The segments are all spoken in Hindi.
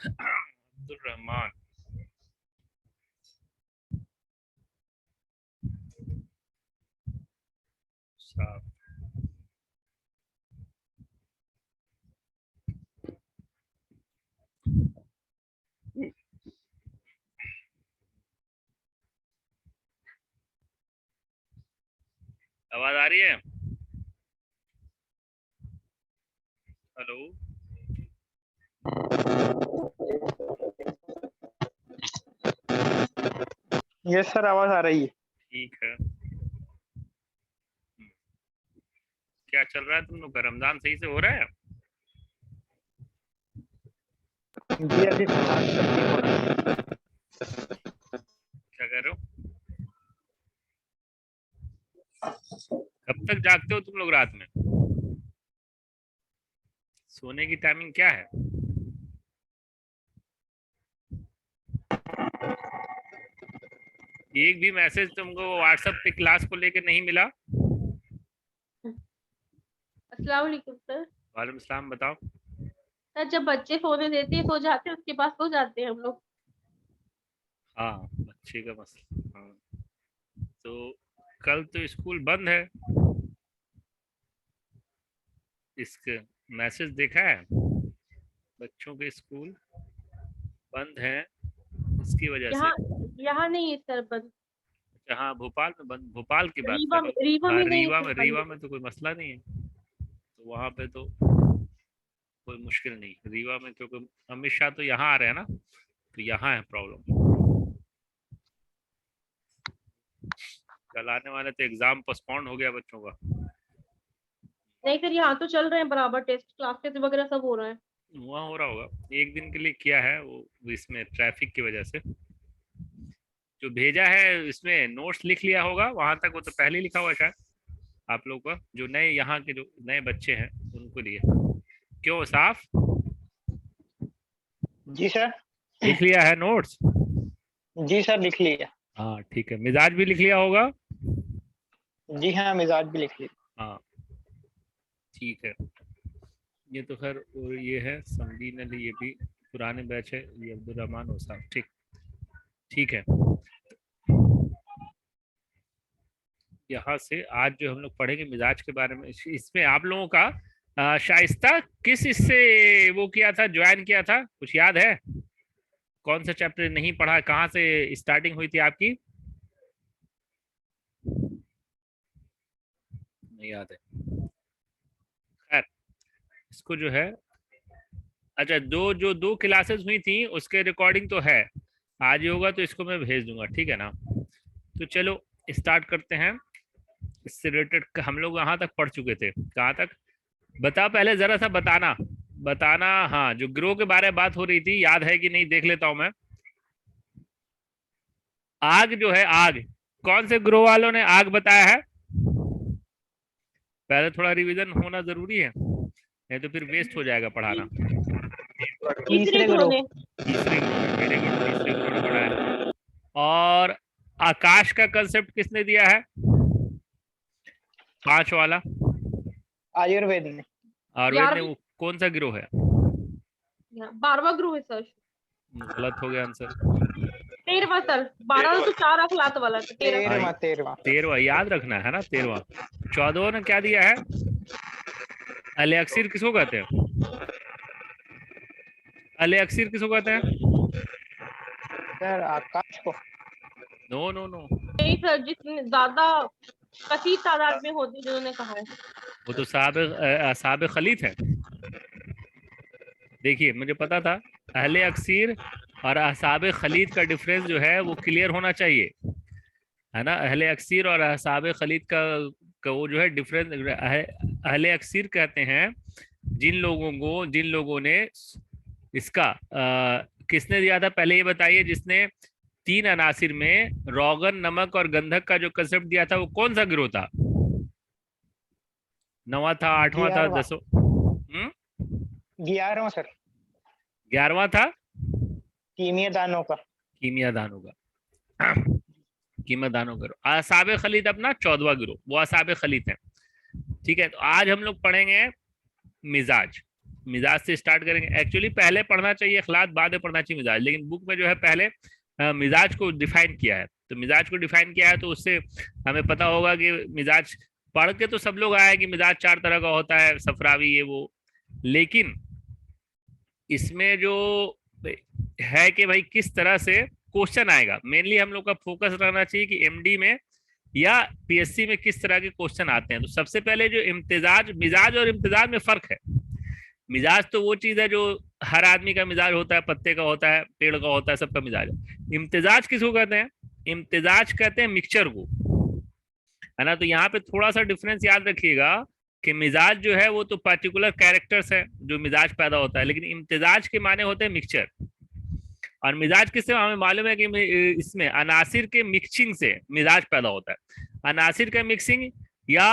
अब्दुल रहमान साहब। आवाज आ रही है? हेलो। यस सर, आवाज आ रही है। ठीक है। क्या चल रहा है तुम लोग का? रमजान सही से हो रहा है? जी अभी फिलहाल तो नहीं हो रहा है। क्या कह रहे हो? कब तक जागते हो तुम लोग रात में? सोने की टाइमिंग क्या है? एक भी मैसेज तुमको व्हाट्सएप पे क्लास को लेकर नहीं मिला? अस्सलाम वालेकुम सर। वालेकुम सलाम, बताओ। सर जब बच्चे सोने देते हैं सो जाते हैं, उसके बाद सो जाते हैं हम लोग। हाँ, बच्चे का मसला। हाँ, तो कल तो स्कूल बंद है। इसके मैसेज देखा है? बच्चों के स्कूल बंद हैं इसकी वजह से। यहाँ यहाँ नहीं है सर बंद। अच्छा, हाँ, भोपाल में बंद। भोपाल की बात रीवा कर रहा रीवा हूँ। हाँ, में नहीं है रीवा सर में, बंद। रीवा में तो कोई मसला नहीं है। तो वहां पे तो कोई मुश्किल नहीं। रीवा में क्योंकि अमित शाह तो यहाँ आ रहे हैं ना, तो यहाँ है प्रॉब्लम। कल आने वाले तो एग्जाम पोस्टपोन हो गया बच्चों का। नहीं सर, यहाँ तो चल रहे हैं बराबर, टेस्ट क्लासेस वगैरह सब हो रहा है। वहाँ हो रहा होगा, एक दिन के लिए किया है वो, इसमें ट्रैफिक की वजह से। जो भेजा है इसमें नोट्स लिख लिया होगा वहां तक, वो तो पहले ही लिखा हुआ है शायद आप लोग का। जो नए यहाँ के जो नए बच्चे हैं उनको लिए। क्यों साफ जी सर। लिख लिया है नोट्स? जी सर, लिख लिया। हाँ ठीक है। मिजाज भी लिख लिया होगा? जी हाँ, मिजाज भी लिख लिया। हाँ ठीक है। ये तो खैर, और ये है समदीन अली, ये भी पुराने बैच है। ये अब्दुल रहमान साहब। ठीक, ठीक है। यहाँ से आज जो हम लोग पढ़ेंगे मिजाज के बारे में, इसमें आप लोगों का शाइस्ता किस इससे वो किया था, ज्वाइन किया था, कुछ याद है? कौन सा चैप्टर नहीं पढ़ा? कहाँ से स्टार्टिंग हुई थी आपकी? नहीं याद है। खैर, इसको जो है, अच्छा, जो दो क्लासेस हुई थी उसके रिकॉर्डिंग तो है। आज ही होगा तो इसको मैं भेज दूंगा, ठीक है ना? तो चलो स्टार्ट करते हैं। इससे रिलेटेड हम लोग यहाँ तक पढ़ चुके थे, कहाँ तक बताओ पहले जरा सा, बताना बताना। हाँ, जो ग्रो के बारे में बात हो रही थी, याद है कि नहीं देख लेता हूं मैं। आग जो है, आग, कौन से ग्रो वालों ने आग बताया है? पहले थोड़ा रिवीजन होना जरूरी है, नहीं तो फिर वेस्ट हो जाएगा पढ़ाना। तीसरे ग्रुप। ग्रुप ने। तीसरे ग्रो ने, वेरी गुड, तीसरे ग्रो ने पढ़ाया। और आकाश का कंसेप्ट किसने दिया है? 5 वाला आयुर्वेद में। आयुर्वेद ने। वो कौन सा ग्रो है? 12वां ग्रुप है सर। गलत हो गया आंसर। 13वां सर। 12 तो 4 अखलात वाला था, 13। 13वां। 13वां याद रखना है ना, 13वां। 14वां ने क्या दिया है? अलेक्सिर किसको कहते हैं? अलेक्सिर किसको कहते हैं? सर आकाश को। नो नो नो, नहीं सर, जिसमें ज्यादा कसीर तादाद में होती, जिन्होंने कहा है। वो तो साहब खलीत है। देखिए, मुझे पता था अहले अक्सीर और असाब खलीद का डिफरेंस जो है वो क्लियर होना चाहिए, है ना? अहले अक्सीर और असाब खलीद का वो जो है डिफरेंस। अहले अक्सीर कहते हैं जिन लोगों ने इसका किसने दिया था पहले ये बताइए, जिसने 3 अनासिर में रोगन, नमक और गंधक का जो कंसेप्ट दिया था, वो कौन सा गिरोह था? 9वां था, 8वां था, 11वां। 10वां? 11वां सर। 11वां था? कीमिया दानों का। कीमिया दानों का। कीमत दानों करो। असाब खलीद अपना 14वां गिरोह, वो असाब खलीद है। ठीक है, तो आज हम लोग पढ़ेंगे मिजाज। मिजाज से स्टार्ट करेंगे। एक्चुअली पहले पढ़ना चाहिए अखलाक, बाद में पढ़ना चाहिए मिजाज, लेकिन बुक में जो है पहले मिजाज को डिफाइन किया है। तो मिजाज को डिफाइन किया है तो उससे हमें पता होगा कि मिजाज पढ़ के तो सब लोग आए कि मिजाज 4 तरह का होता है, सफरावी ये वो, लेकिन इसमें जो है कि भाई किस तरह से क्वेश्चन आएगा, मेनली हम लोग का फोकस रहना चाहिए कि एमडी में या पीएससी में किस तरह के क्वेश्चन आते हैं। तो सबसे पहले जो इम्तिजाज, मिजाज और इम्तिजाज में फर्क है। मिजाज तो वो चीज है जो हर आदमी का मिजाज होता है, पत्ते का होता है, पेड़ का होता है, सबका मिजाज है। इम्तिजाज किसको कहते हैं? इम्तिजाज कहते हैं मिक्सचर को, है ना। तो यहाँ पे थोड़ा सा डिफरेंस याद रखिएगा कि मिजाज जो है वो तो पर्टिकुलर कैरेक्टर्स है जो मिजाज पैदा होता है, लेकिन इम्तिजाज के माने होते हैं मिक्सचर। और मिजाज किससे? हमें मालूम है कि इसमें अनासिर के मिक्सिंग से मिजाज पैदा होता है। अनासिर का मिक्सिंग या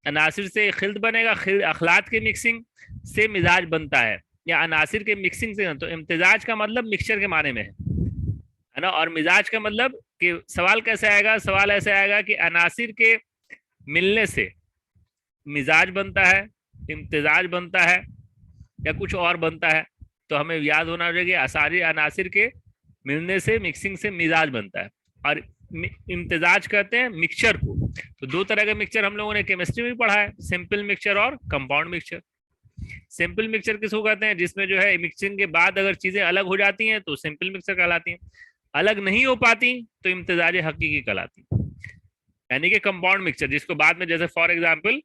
अनासिर से खिल्त बनेगा, अखलात के मिक्सिंग से मिजाज बनता है, या अनासिर के मिक्सिंग से। तो इम्तिजाज का मतलब मिक्सचर के माने में है ना। और मिजाज का मतलब कि सवाल कैसे आएगा? सवाल ऐसे आएगा कि अनासिर के मिलने से मिजाज बनता है, इम्तिजाज बनता है, या कुछ और बनता है। तो हमें याद होना चाहिए कि असारी अनासिर के मिलने से, मिक्सिंग से मिजाज बनता है। और इम्तिजाज कहते हैं मिक्सचर को। तो 2 तरह का मिक्सचर हम लोगों ने केमिस्ट्री में पढ़ा है, सिंपल मिक्सचर और कंपाउंड मिक्सचर। सिंपल मिक्सचर किसको कहते हैं? जिसमें जो है मिक्सिंग के बाद अगर चीजें अलग हो जाती हैं तो सिंपल मिक्सचर कहलाती हैं, अलग नहीं हो पाती तो इम्तिजाज हकीकी कहलाती। यानी कि कंपाउंड मिक्सचर जिसको बाद में, जैसे फॉर एग्जाम्पल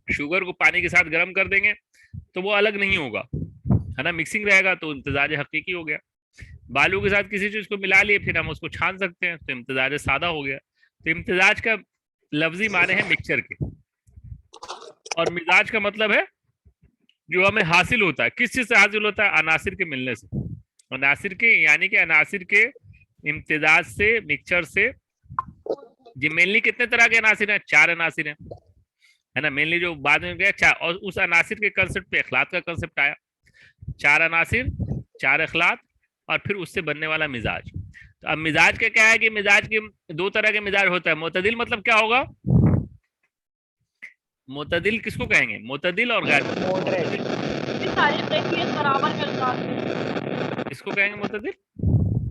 शुगर को पानी के साथ गर्म कर देंगे तो वो अलग नहीं होगा, है ना, मिक्सिंग रहेगा, तो इम्तिजाज हकीकी हो गया। बालू के साथ किसी चीज को मिला लिए फिर हम उसको छान सकते हैं तो इम्तिजाज सादा हो गया। तो इम्तिजाज का लफ्जी माने हैं मिक्सचर के, और मिजाज का मतलब है जो हमें हासिल होता है। किस चीज से हासिल होता है? अनासिर के मिलने से, अनासिर के, यानी कि अनासिर के इम्तिजाज से, मिक्सचर से। जी मेनली कितने तरह के अनासिर हैं? 4 अनासिर हैं, है ना। मेनली जो बाद में गया, और उस अनासिर के कंसेप्ट पे अखलाक का कंसेप्ट आया। 4 अनासिर, 4 अखलाक, और फिर उससे बनने वाला मिजाज। तो अब मिजाज का क्या है कि मिजाज के 2 तरह के मिजाज होता है। मोतदिल मतलब क्या होगा? मोतदिल किसको कहेंगे? मोतदिल और गैर किसको कहेंगे? मोतदिल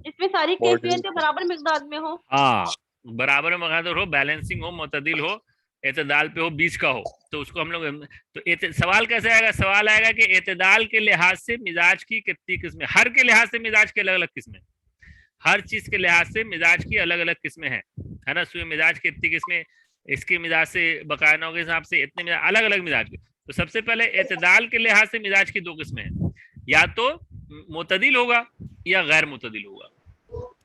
इसमें सारी कैफियतें बराबर मिकदार में हो। हाँ, बराबर मकदार हो, बैलेंसिंग हो, मोतदिल हो, एतदाल पे हो, बीच का हो, तो उसको हम लोग। तो सवाल कैसे आएगा? सवाल आएगा कि एतदाल के लिहाज से मिजाज की कितनी किस्में? हर के लिहाज से मिजाज की अलग अलग किस्में, हर चीज के लिहाज से मिजाज की अलग अलग किस्में हैं, है ना। सुई मिजाज की इतनी किस्में, इसके मिजाज से, बकायनों के हिसाब से इतने मिजाज, अलग अलग मिजाज के। तो सबसे पहले एतदाल के लिहाज से मिजाज की 2 किस्में हैं, या तो मुतदिल होगा या गैर मुतदिल होगा,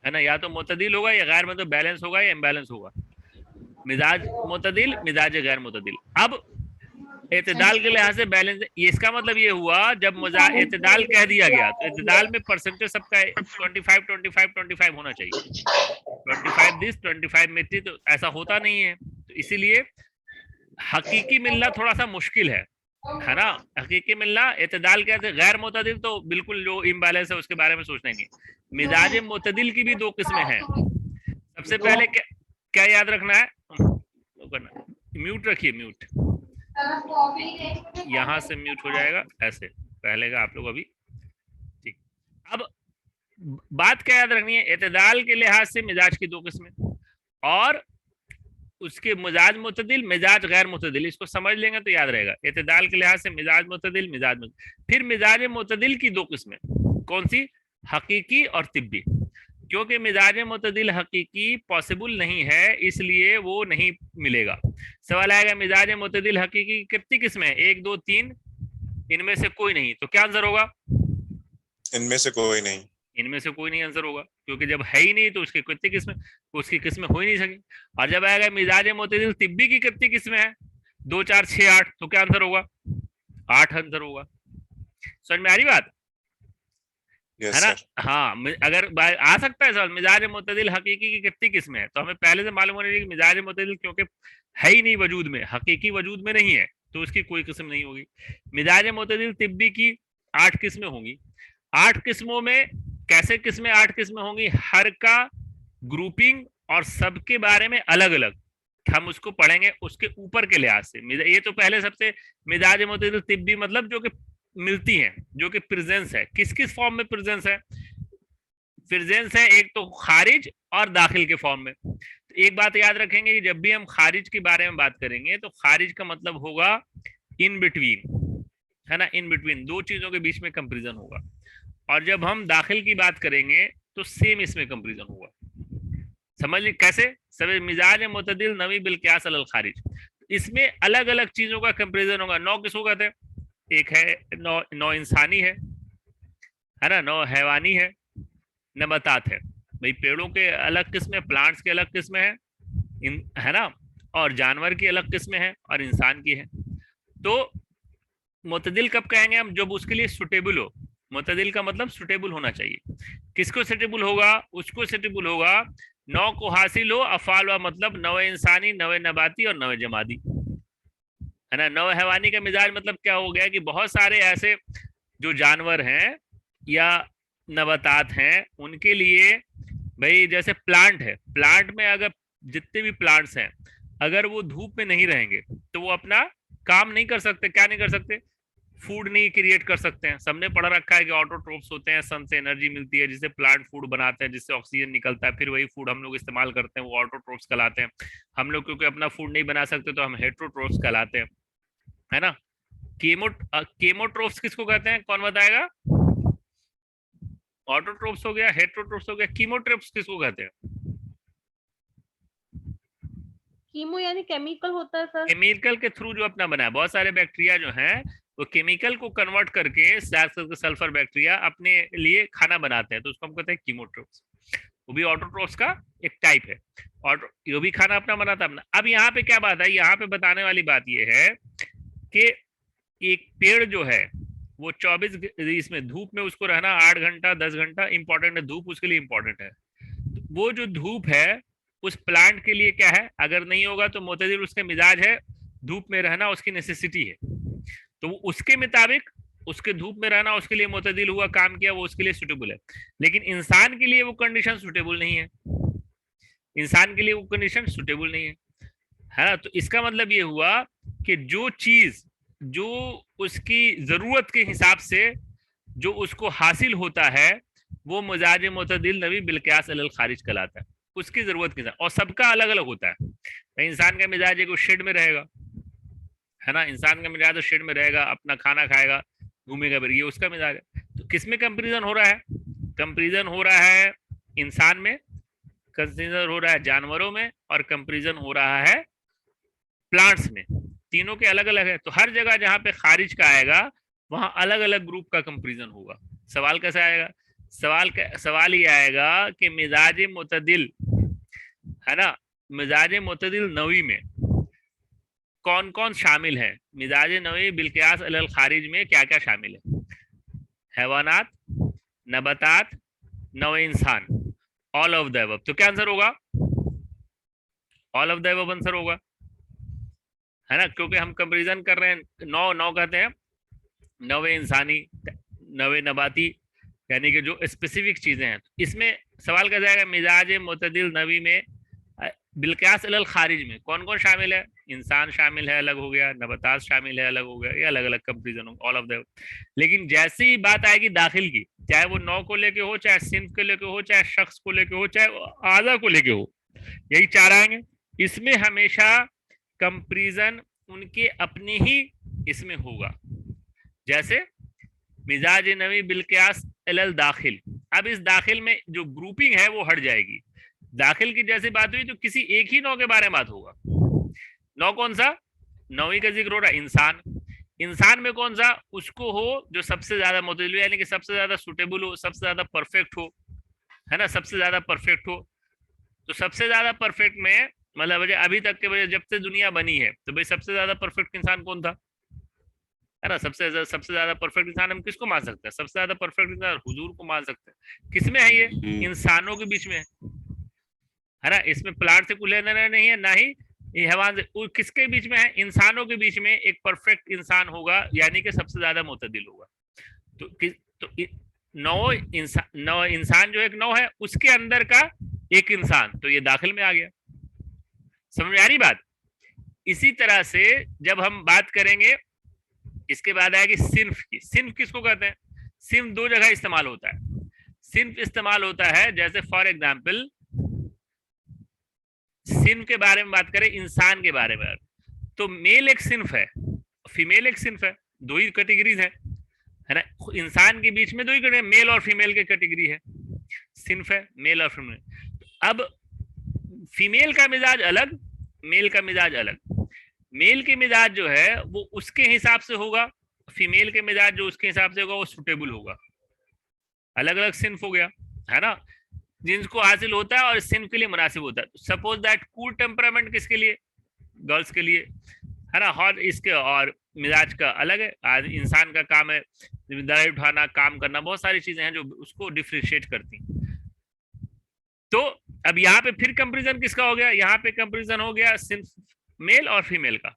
है ना। या तो मुतदिल होगा या गैर, मतलब बैलेंस होगा या इम्बैलेंस होगा। मिजाज मुतदिल, मिजाज गैर मुतदिल। अब एतदाल के लिहाज से बैलेंस, ये इसका मतलब ये हुआ जब एतदाल कह दिया गया तो एतदाल में परसेंटेज सबका 25 25 25 होना चाहिए। 25 दिस 25 मिट्टी, तो ऐसा होता नहीं है। तो इसीलिए हकीकी मिलना थोड़ा सा मुश्किल है ना। हकीकी मिलना, एतदाल कहते, गैर मुतदिल तो बिल्कुल जो इम्बैलेंस है उसके बारे में सोचना ही नहीं। मिजाज मुतदिल की भी 2 किस्में हैं। सबसे पहले क्या याद रखना है? म्यूट रखिए, म्यूट यहां से म्यूट हो जाएगा, ऐसे पहले का आप लोग अभी ठीक। अब बात क्या याद रखनी है? एतदाल के लिहाज से मिजाज की 2 किस्में, और उसके मिजाज मुतदिल, मिजाज गैर मुतदिल। इसको समझ लेंगे तो याद रहेगा। एतदाल के लिहाज से मिजाज मुतदिल, मिजाज मुतदिल। फिर मिजाज मुतदिल की 2 किस्में, कौन सी? हकीकी और तिब्बी। क्योंकि मिजाज मुतदिल हकीकी पॉसिबल नहीं है, इसलिए वो नहीं मिलेगा। सवाल आएगा मिजाज मुतदिल हकीकी कितनी किस्में? 1 2 3, इनमें से कोई नहीं। तो क्या आंसर होगा? इनमें से कोई नहीं। इनमें से कोई नहीं आंसर होगा, क्योंकि जब है ही नहीं तो उसकी कितनी किस्में? उसकी किस्में हो ही नहीं सकी। और जब आएगा मिजाज मुतदिल तिब्बी की कितनी किस्में हैं? 2 4 6 8, तो क्या आंसर होगा? 8 आंसर होगा। समझ में आ रही बात? है ना। हाँ, अगर आ सकता है सवाल मिजाज मुतदिल हकीकी की कितनी किस्में हैं, तो हमें पहले से मालूम होना चाहिए कि मिजाज मुतदिल क्योंकि है ही नहीं वजूद में, हकीकी वजूद में नहीं है, तो उसकी कोई किस्म नहीं होगी। मिजाज मुतदिल तिब्बी की 8 किस्में होंगी। 8 किस्मों में कैसे किस्में 8 किस्में होंगी? हर का ग्रुपिंग और सबके बारे में अलग अलग, हम उसको पढ़ेंगे उसके ऊपर के लिहाज से। ये तो पहले सबसे मिजाज मुतदिल तिब्बी मतलब जो कि मिलती हैं, जो कि प्रेजेंस है। किस किस फॉर्म में प्रेजेंस है? प्रेजेंस है एक तो खारिज और दाखिल के फॉर्म में। तो एक बात याद रखेंगे कि जब भी हम खारिज के बारे में बात करेंगे तो खारिज का मतलब होगा इन बिटवीन, है ना, इन बिटवीन, दो चीजों के बीच में कंपैरिजन होगा। और जब हम दाखिल की बात करेंगे तो सेम इसमें कंपैरिजन होगा। समझ ली कैसे? सब मिजाज मुतदिल नवी बिलकियास अलल खारिज, इसमें अलग अलग चीजों का कंपैरिजन होगा। नौ किसको कहते हैं? एक है नौ, नौ इंसानी है ना, नौ हैवानी है, नबातात है। भाई पेड़ों के अलग किस्में, प्लांट्स के अलग किस्में है, है ना, और जानवर की अलग किस्में है, और इंसान की है। तो मुतदिल कब कहेंगे हम? जब उसके लिए सुटेबल हो। मुतदिल का मतलब सुटेबल होना चाहिए। किसको सुटेबल होगा? उसको सुटेबल होगा नौ को हासिल हो, अफाल व मतलब नवे इंसानी, नवे नबाती और नवे जमादी, है ना। नव हैवानी का मिजाज मतलब क्या हो गया कि बहुत सारे ऐसे जो जानवर हैं या नबातात हैं, उनके लिए भाई जैसे प्लांट है, प्लांट में अगर जितने भी प्लांट्स हैं अगर वो धूप में नहीं रहेंगे तो वो अपना काम नहीं कर सकते। क्या नहीं कर सकते? फूड नहीं क्रिएट कर सकते हैं। सबने पढ़ा रखा है कि ऑटोट्रोफ्स होते हैं, सन से एनर्जी मिलती है जिससे प्लांट फूड बनाते हैं, जिससे ऑक्सीजन निकलता है, फिर वही फूड हम लोग इस्तेमाल करते हैं, वो ऑटोट्रोफ्स कहलाते हैं। हम लोग क्योंकि अपना फूड नहीं बना सकते तो हम हेट्रोट्रोफ्स कहलाते हैं, है ना। केमोट्रोफ्स किसको कहते हैं? कौन बताएगा? ऑटोट्रोफ्स हो गया, हेट्रोट्रोफ्स हो गया, कीमोट्रोफ्स किसको कहते हैं? कीमो यानी केमिकल होता है सर? केमिकल के थ्रू जो अपना बना है, बहुत सारे बैक्टीरिया जो हैं वो केमिकल को कन्वर्ट करके सल्फर बैक्टीरिया अपने लिए खाना बनाते हैं, तो उसको हम कहते हैं कीमोट्रोफ्स। वो भी ऑटोट्रोफ्स का एक टाइप है, और ये भी खाना अपना बनाता है अपना। अब यहाँ पे क्या बात है? यहाँ पे बताने वाली बात ये है कि एक पेड़ जो है वो 24 इसमें धूप में उसको रहना 8 घंटा 10 घंटा इंपॉर्टेंट है, धूप उसके लिए इंपॉर्टेंट है। वो जो धूप है उस प्लांट के लिए क्या है? अगर नहीं होगा तो मोतदिल उसके मिजाज है, धूप में रहना उसकी नेसेसिटी है, तो उसके मुताबिक उसके धूप में रहना उसके लिए मोतदिल हुआ, काम किया, वो उसके लिए सुटेबल है। लेकिन इंसान के लिए वो कंडीशन सुटेबल नहीं है, इंसान के लिए वो कंडीशन सुटेबल नहीं है ना। तो इसका मतलब ये हुआ कि जो चीज जो उसकी जरूरत के हिसाब से जो उसको हासिल होता है वो मिजाज मुतदिल नवी बिलकियास अलल खारिज कहलाता है, उसकी जरूरत के साथ। और सबका अलग अलग होता है। इंसान का मिजाज है कि शेड में रहेगा, है ना, इंसान का मिजाज तो शेड में रहेगा, अपना खाना खाएगा, घूमेगा, फिर ये उसका मिजाज है। तो किसमें कंपेरिजन हो रहा है? कंपेरिजन हो रहा है इंसान में, कंपेरिजन हो रहा है जानवरों में, और कंपेरिजन हो रहा है प्लांट्स में। तीनों के अलग अलग है। तो हर जगह जहां पे खारिज का आएगा वहां अलग अलग ग्रुप का कंपेरिजन होगा। सवाल कैसे आएगा? सवाल ये आएगा कि मिजाज मुतदिल, है ना, मिजाज मुतदिल नवी में कौन कौन शामिल है? मिजाज नवी बिलकियास अलल खारिज में क्या क्या शामिल है? हैवानात, नबातात, नवे इंसान, ऑल ऑफ द अबव। तो क्या आंसर होगा? All of the above answer होगा, है ना, क्योंकि हम कंपैरिजन कर रहे हैं। नौ नौ कहते हैं नवे इंसानी, नवे नबाती, यानी कि जो स्पेसिफिक चीजें हैं। इसमें सवाल क्या जाएगा? मिजाज मुतदिल नवी में बिलकियास अलल खारिज में कौन कौन शामिल है? इंसान शामिल है, अलग हो गया, नबातात शामिल है, अलग हो गया, ये अलग अलग कंपैरिजन होगा, ऑल ऑफ द। लेकिन जैसे ही बात आएगी दाखिल की, चाहे वो नौ को लेके हो, चाहे सिंफ को लेके हो, चाहे शख्स को लेके हो, चाहे आजा को लेके हो, यही चार आएंगे। इसमें हमेशा कंपैरिजन उनके अपने ही इसमें होगा। जैसे मिजाज नवी बिलकियास अलल दाखिल, अब इस दाखिल में जो ग्रुपिंग है वो हट जाएगी। दाखिल की जैसी बात हुई तो किसी एक ही नौ के बारे में बात होगा। नौ कौन सा? नौवीं का जिक्र हो रहा है इंसान। इंसान में कौन सा? उसको हो जो सबसे ज्यादा मुतदिल, यानी कि सबसे ज्यादा सुटेबल हो, सबसे ज्यादा परफेक्ट हो, है ना, सबसे ज्यादा परफेक्ट हो। तो सबसे ज्यादा परफेक्ट में मतलब अभी तक के वजह जब से दुनिया बनी है तो भाई सबसे ज्यादा परफेक्ट इंसान कौन था? है ना, सबसे ज्यादा परफेक्ट इंसान हम किसको मान सकते हैं? सबसे ज्यादा परफेक्ट इंसान हुजूर को मान सकते हैं। किसमें है ये? इंसानों के बीच में है ना। इसमें प्लांट से कुछ लेना नहीं है, ना ही हैवान से। किसके बीच में है? इंसानों के बीच में एक परफेक्ट इंसान होगा, यानी कि सबसे ज्यादा मुतदिल होगा। तो नौ इंसान जो एक नौ है उसके अंदर का एक इंसान, तो ये दाखिल में आ गया। समझ में आ रही बात? इसी तरह से जब हम बात करेंगे इसके बाद आएगी सिन्फ की। सिन्फ किसको कहते हैं? सिन्फ दो जगह इस्तेमाल होता है। सिन्फ इस्तेमाल होता है जैसे फॉर एग्जाम्पल सिन्फ के बारे में बात करें, इंसान के बारे में, तो मेल एक सिन्फ है, फीमेल एक सिन्फ है, दो ही कैटेगरीज है ना। इंसान के बीच में दो ही कैटेगरी, मेल और फीमेल की कैटेगरी है, सिन्फ है मेल और फीमेल। अब फीमेल का मिजाज अलग, मेल का मिजाज अलग। मेल के मिजाज जो है वो उसके हिसाब से होगा, फीमेल के मिजाज जो उसके हिसाब से होगा वो सुटेबल होगा। अलग अलग सिन्फ हो गया है ना, जिनको हासिल होता है और सिन्फ के लिए मुनासिब होता है। सपोज दैट कूल टेम्परामेंट किसके लिए? गर्ल्स के लिए है ना। हॉट इसके और मिजाज का अलग है। आज इंसान का काम है जिम्मेदारी उठाना, काम करना, बहुत सारी चीजें हैं जो उसको डिफ्रेंशिएट करती। तो अब यहाँ पे फिर कंपैरिजन किसका हो गया? यहाँ पे कंपैरिजन हो गया सिन्फ मेल और फीमेल का।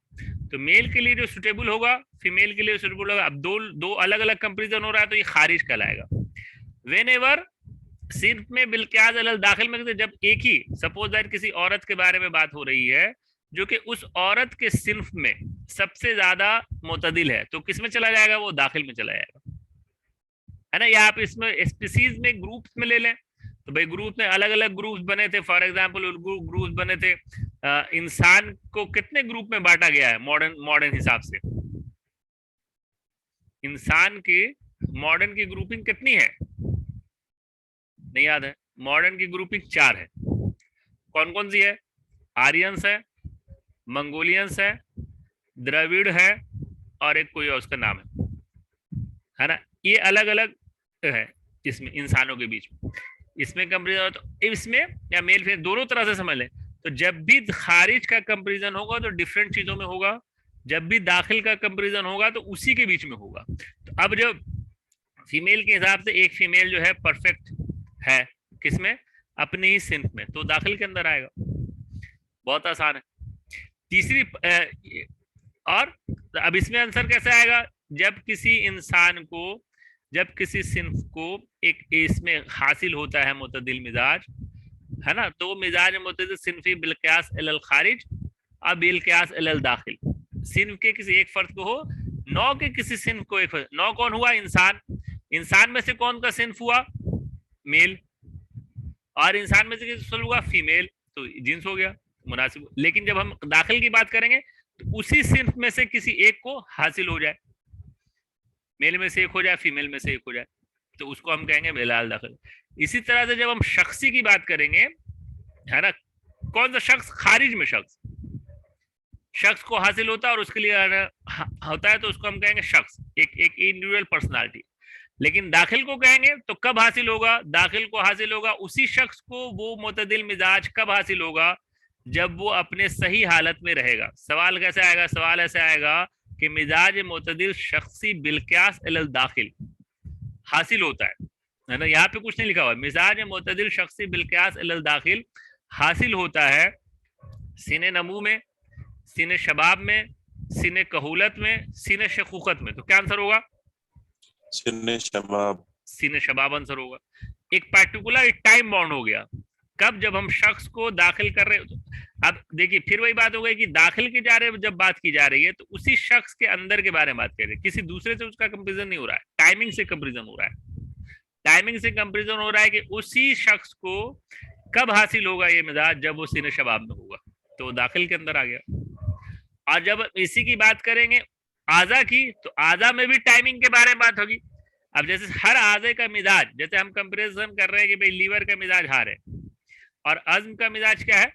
तो मेल के लिए जो सुटेबल होगा, फीमेल के लिए सुटेबल होगा। अब दो अलग अलग कंपैरिजन हो रहा है तो ये खारिज कहलाएगा। व्हेनेवर सिन्फ में बिलक्यास अलल दाखिल में, जब एक ही सपोज दैट किसी औरत के बारे में बात हो रही है जो कि उस औरत के सिन्फ में सबसे ज्यादा मुतदिल है, तो किस में चला जाएगा? वो दाखिल में चला जाएगा, है ना। या आप इसमें स्पीसीज में ग्रुप्स में ले लें, तो भाई ग्रुप में अलग अलग ग्रुप्स बने थे। फॉर एग्जांपल ग्रुप्स बने थे, इंसान को कितने ग्रुप में बांटा गया है मॉडर्न हिसाब से? इंसान की मॉडर्न की ग्रुपिंग कितनी है? नहीं याद है। मॉडर्न की ग्रुपिंग 4 है। कौन कौन सी है? आर्यंस है, मंगोलियंस है, द्रविड़ है, और एक कोई और उसका नाम है ना। ये अलग अलग है इसमें इंसानों के बीच में। इसमें कंपैरिजन, तो इसमें या मेल फीमेल दोनों तरह से समझ लें। तो जब भी खारिज का कंपैरिजन होगा तो डिफरेंट चीजों में होगा, जब भी दाखिल का कंपैरिजन होगा तो उसी के बीच में होगा। तो अब जब फीमेल के हिसाब से एक फीमेल जो है परफेक्ट है किसमें? अपने ही सिन्फ में, तो दाखिल के अंदर आएगा। बहुत आसान है। तीसरी और अब इसमें आंसर कैसे आएगा? जब किसी इंसान को, जब किसी सिन्फ को एक इसमें हासिल होता है मुतदिल मिजाज, है ना, तो मिजाज मुतदिल सिन्फी बिलक्यास अलल खारिज और बिलक्यास अलल दाखिल। सिन्फ के किसी एक फर्द को हो, नौ के किसी सिन्फ को एक फर्द। नौ कौन हुआ? इंसान। इंसान में से कौन का सिन्फ हुआ? मेल। और इंसान में से किसी हुआ? फीमेल। तो जिन्स हो गया मुनासिब। लेकिन जब हम दाखिल की बात करेंगे तो उसी सिन्फ में से किसी एक को हासिल हो जाए, मेल में से एक हो जाए, फीमेल में से एक हो जाए, तो उसको हम कहेंगे बिलाल दाखिल। इसी तरह से जब हम शख्सी की बात करेंगे, है ना, कौन सा शख्स? खारिज में शख्स को हासिल होता है और उसके लिए होता है, तो उसको हम कहेंगे शख्स, एक इंडिविजुअल पर्सनालिटी। लेकिन दाखिल को कहेंगे तो कब हासिल होगा? दाखिल को हासिल होगा उसी शख्स को वो मुतदिल मिजाज कब हासिल होगा? जब वो अपने सही हालत में रहेगा। सवाल कैसे आएगा? सवाल ऐसे आएगा कि मिजाज मुतदिल शख्सी बिलक्यास अलल दाखिल हासिल होता है ना। यहाँ पे कुछ नहीं लिखा हुआ। मिजाज मुतदिल शख्सी बिलक्यास अलल दाखिल हासिल होता है सीने नमू में, सीने शबाब में, सीने कहूलत में, सीने शखूकत में। तो क्या आंसर होगा? सीने शबाब। सीने शबाब आंसर होगा। एक पर्टिकुलर टाइम बाउंड हो गया, कब? जब हम शख्स को दाखिल कर रहे हो। अब देखिए फिर वही बात हो गई कि दाखिल की जा रहे जब बात की जा रही है तो उसी शख्स के अंदर के बारे में बात कर रहे हैं, किसी दूसरे से उसका कंपैरिजन नहीं हो रहा है, टाइमिंग से कंपैरिजन हो रहा है। टाइमिंग से कंपैरिजन हो रहा है कि उसी शख्स को कब हासिल होगा ये मिजाज? जब वो सीने शबाब में होगा, तो वो दाखिल के अंदर आ गया। और जब इसी की बात करेंगे आजा की, तो आजा में भी टाइमिंग के बारे में बात होगी। अब जैसे हर आजे का मिजाज, जैसे हम कंपैरिजन कर रहे हैं कि भाई लीवर का मिजाज हार है और अज़्म का मिजाज क्या है?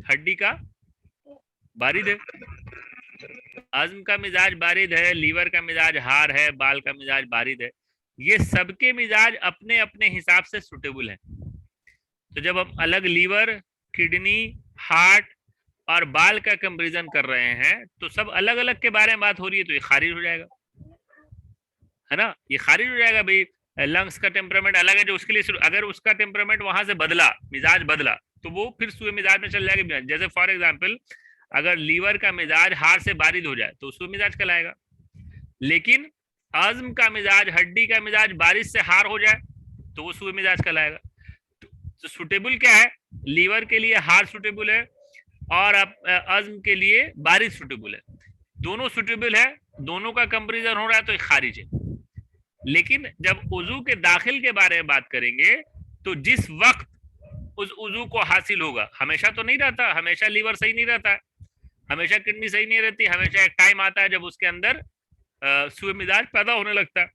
हड्डी का बारिद है। अज़्म का मिजाज बारिद है, लीवर का मिजाज हार है, बाल का मिजाज बारिद है। ये सबके मिजाज अपने अपने हिसाब से सुटेबल है। तो जब हम अलग लीवर, किडनी, हार्ट और बाल का कंपैरिजन कर रहे हैं तो सब अलग अलग के बारे में बात हो रही है, तो ये खारिज हो जाएगा, है ना। ये खारिज हो जाएगा। भाई लंग्स का टेम्परामेंट अलग है, जो उसके लिए अगर उसका टेम्परामेंट वहां से बदला, मिजाज बदला, तो वो फिर सूए मिजाज में चल जाएगा। जैसे फॉर एग्जांपल अगर लीवर का मिजाज हार से बारिद हो जाए तो सूए मिजाज कहलाएगा। लेकिन अज़्म का मिजाज, हड्डी का मिजाज बारिश से हार हो जाए तो वो सूए मिजाज कहलाएगा। तो सुटेबल क्या है? लीवर के लिए हार सुटेबल है और अज़्म के लिए बारिश सुटेबल है। दोनों सुटेबल है दोनों का कंपेरिजन हो रहा है तो खारिज है। लेकिन जब उजू के दाखिल के बारे में बात करेंगे तो जिस वक्त उस उजू को हासिल होगा, हमेशा तो नहीं रहता, हमेशा लीवर सही नहीं रहता है, हमेशा किडनी सही नहीं रहती, हमेशा एक टाइम आता है जब उसके अंदर सूए मिजाज पैदा होने लगता है,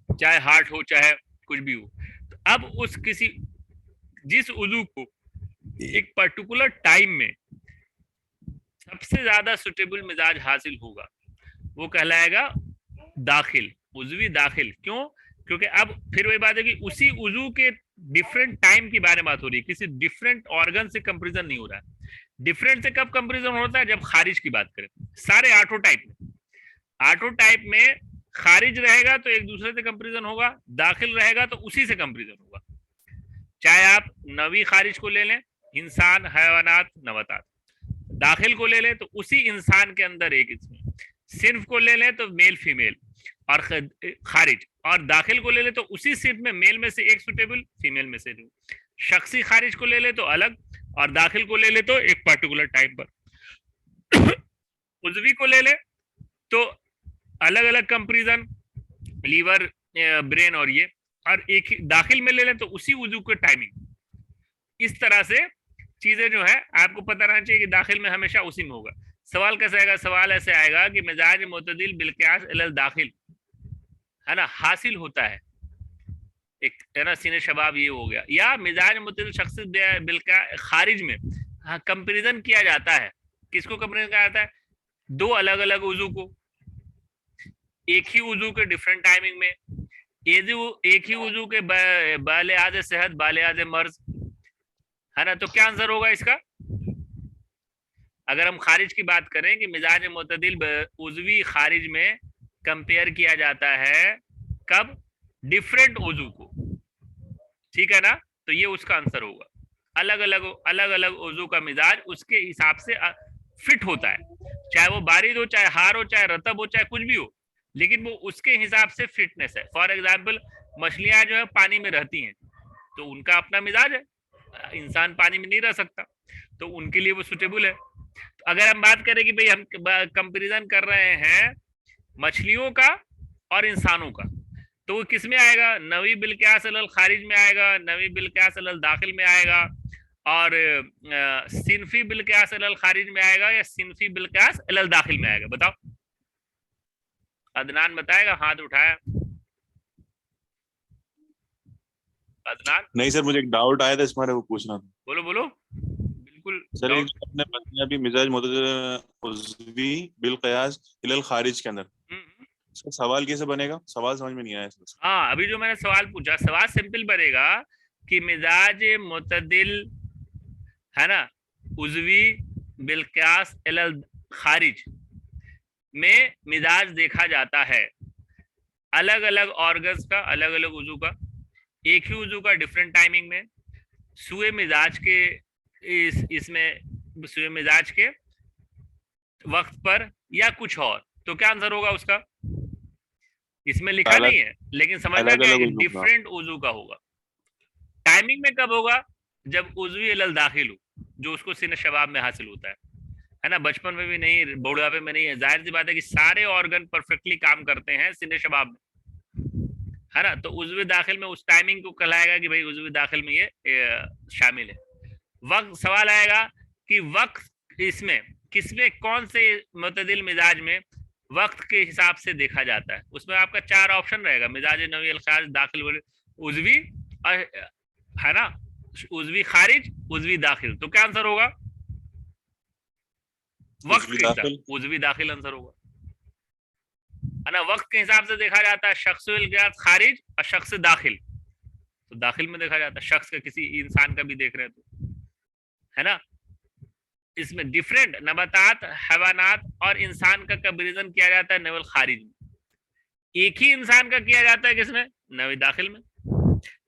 चाहे हार्ट हो चाहे कुछ भी हो। तो अब उस किसी जिस उजू को एक पर्टिकुलर टाइम में सबसे ज्यादा सुटेबल मिजाज हासिल होगा वो कहलाएगा दाखिल, उजवी दाखिल। क्यों? क्योंकि अब फिर वही बात है कि उसी उजू के डिफरेंट टाइम की बारे में बात हो रही है, किसी डिफरेंट ऑर्गन से कंपेरिजन नहीं हो रहा है। डिफरेंट से कब कंपेरिजन होता है? जब खारिज की बात करें। सारे आठों टाइप में, आठों टाइप में खारिज रहेगा तो एक दूसरे से कंपेरिजन होगा, दाखिल रहेगा तो उसी से कंपेरिजन होगा। चाहे आप नवी खारिज को ले लें, इंसान, हैवानात, नबातात, दाखिल को ले लें तो उसी इंसान के अंदर एक, इसमें सिर्फ को ले लें तो मेल फीमेल और खारिज, और दाखिल को ले ले तो उसी सिर्फ में मेल में से एक सुटेबल, फीमेल में से नहीं। शख्सी खारिज को ले ले तो अलग, और दाखिल को ले ले तो एक पर्टिकुलर टाइम पर। उजवी को ले ले तो अलग अलग कंपेरिजन, लीवर, ब्रेन और ये, और एक दाखिल में ले ले तो उसी उजू के टाइमिंग। इस तरह से चीजें जो है आपको पता रहना चाहिए कि दाखिल में हमेशा उसी में होगा। सवाल कैसे आएगा? सवाल ऐसे आएगा कि मिजाज मुतदिल बिलकियास इलल दाखिल, है ना, हासिल होता है, एक है ना सीने शबाब ये हो गया, या मिजाज मुतदिल शख्स बिलका खारिज में कंपेरिजन किया जाता है। किसको कंपेरिजन किया जाता है? दो अलग अलग उजू को, एक ही उजू के डिफरेंट टाइमिंग में, एक ही उजू के बाले आज़ सेहत, बाले आज़ मर्ज, है ना। तो क्या आंसर होगा इसका? अगर हम खारिज की बात करें कि मिजाज मुतदिल उजवी खारिज में कंपेयर किया जाता है, कब? डिफरेंट उजू को, ठीक है ना। तो ये उसका आंसर होगा। अलग अलग उजू का मिजाज उसके हिसाब से फिट होता है, चाहे वो बारिद हो, चाहे हार हो, चाहे रतब हो, चाहे कुछ भी हो, लेकिन वो उसके हिसाब से फिटनेस है। फॉर एग्जाम्पल मछलियां जो है पानी में रहती हैं तो उनका अपना मिजाज है, इंसान पानी में नहीं रह सकता, तो उनके लिए वो सुटेबल है। तो अगर हम बात करें कि भाई हम कंपेरिजन कर रहे हैं मछलियों का और इंसानों का, तो वो किस में आएगा? नवी बिलकियास अलल खारिज में आएगा, नवी बिलकियास अलल दाखिल में आएगा, और सिनफी बिलकियास अलल खारिज में आएगा, या सिनफी बिलकियास अलल दाखिल में आएगा? बताओ, अदनान बताएगा, हाथ उठाया अदनान। नहीं सर, मुझे एक डाउट आया था इसमें, वो पूछना था। बोलो बोलो। बिल्कुल सर आपने बताया अभी मिजाज मुतदिल उज़वी बिल क़यास इलल खारिज के अंदर, इसका सवाल कैसे बनेगा? सवाल समझ में नहीं आया इसमें। हाँ, अभी जो मैंने सवाल पूछा, सवाल सिंपल बनेगा कि मिजाज मुतदिल, है ना, उज़वी बिल क़यास इलल खारिज में मिजाज देखा जाता है अलग अलग ऑर्गन्स का, अलग अलग उजू का, एक ही उजू का डिफरेंट टाइमिंग में, सुए मिजाज के इसमें सुए मिजाज के वक्त पर, या कुछ और। तो क्या आंसर होगा उसका? इसमें लिखा नहीं है, लेकिन समझना क्या है, डिफरेंट उजू का होगा। टाइमिंग में कब होगा? जब उजवी अलल दाखिल हो, जो उसको सिन शबाब में हासिल होता है ना। बचपन में भी नहीं, बुढ़ापे में नहीं है। जाहिर सी बात है कि सारे ऑर्गन परफेक्टली काम करते हैं सिन शबाब में, है ना। तो उजवी दाखिल में उस टाइमिंग को कहलाएगा कि भाई उजवी दाखिल में ये शामिल है। वक्त, सवाल आएगा कि वक्त इसमें किसमें, कौन से मुतदिल मिजाज में वक्त के हिसाब से देखा जाता है? उसमें आपका 4 ऑप्शन रहेगा, मिजाज नवी अल खारिज, दाखिल, उजवी, है ना, उजवी खारिज, उजवी दाखिल। तो क्या आंसर होगा? वक्त के हिसाब, उजवी दाखिल आंसर होगा, है ना। वक्त के हिसाब से देखा जाता है शख्स खारिज और शख्स दाखिल, तो दाखिल में देखा जाता है। शख्स का, किसी इंसान का भी देख रहे हैं तो, है ना। इसमें डिफरेंट नबातात, हैवानात और इंसान का कंपैरिजन किया जाता है नवल खारिज में। एक ही इंसान का किया जाता है किसमें? नवी दाखिल में।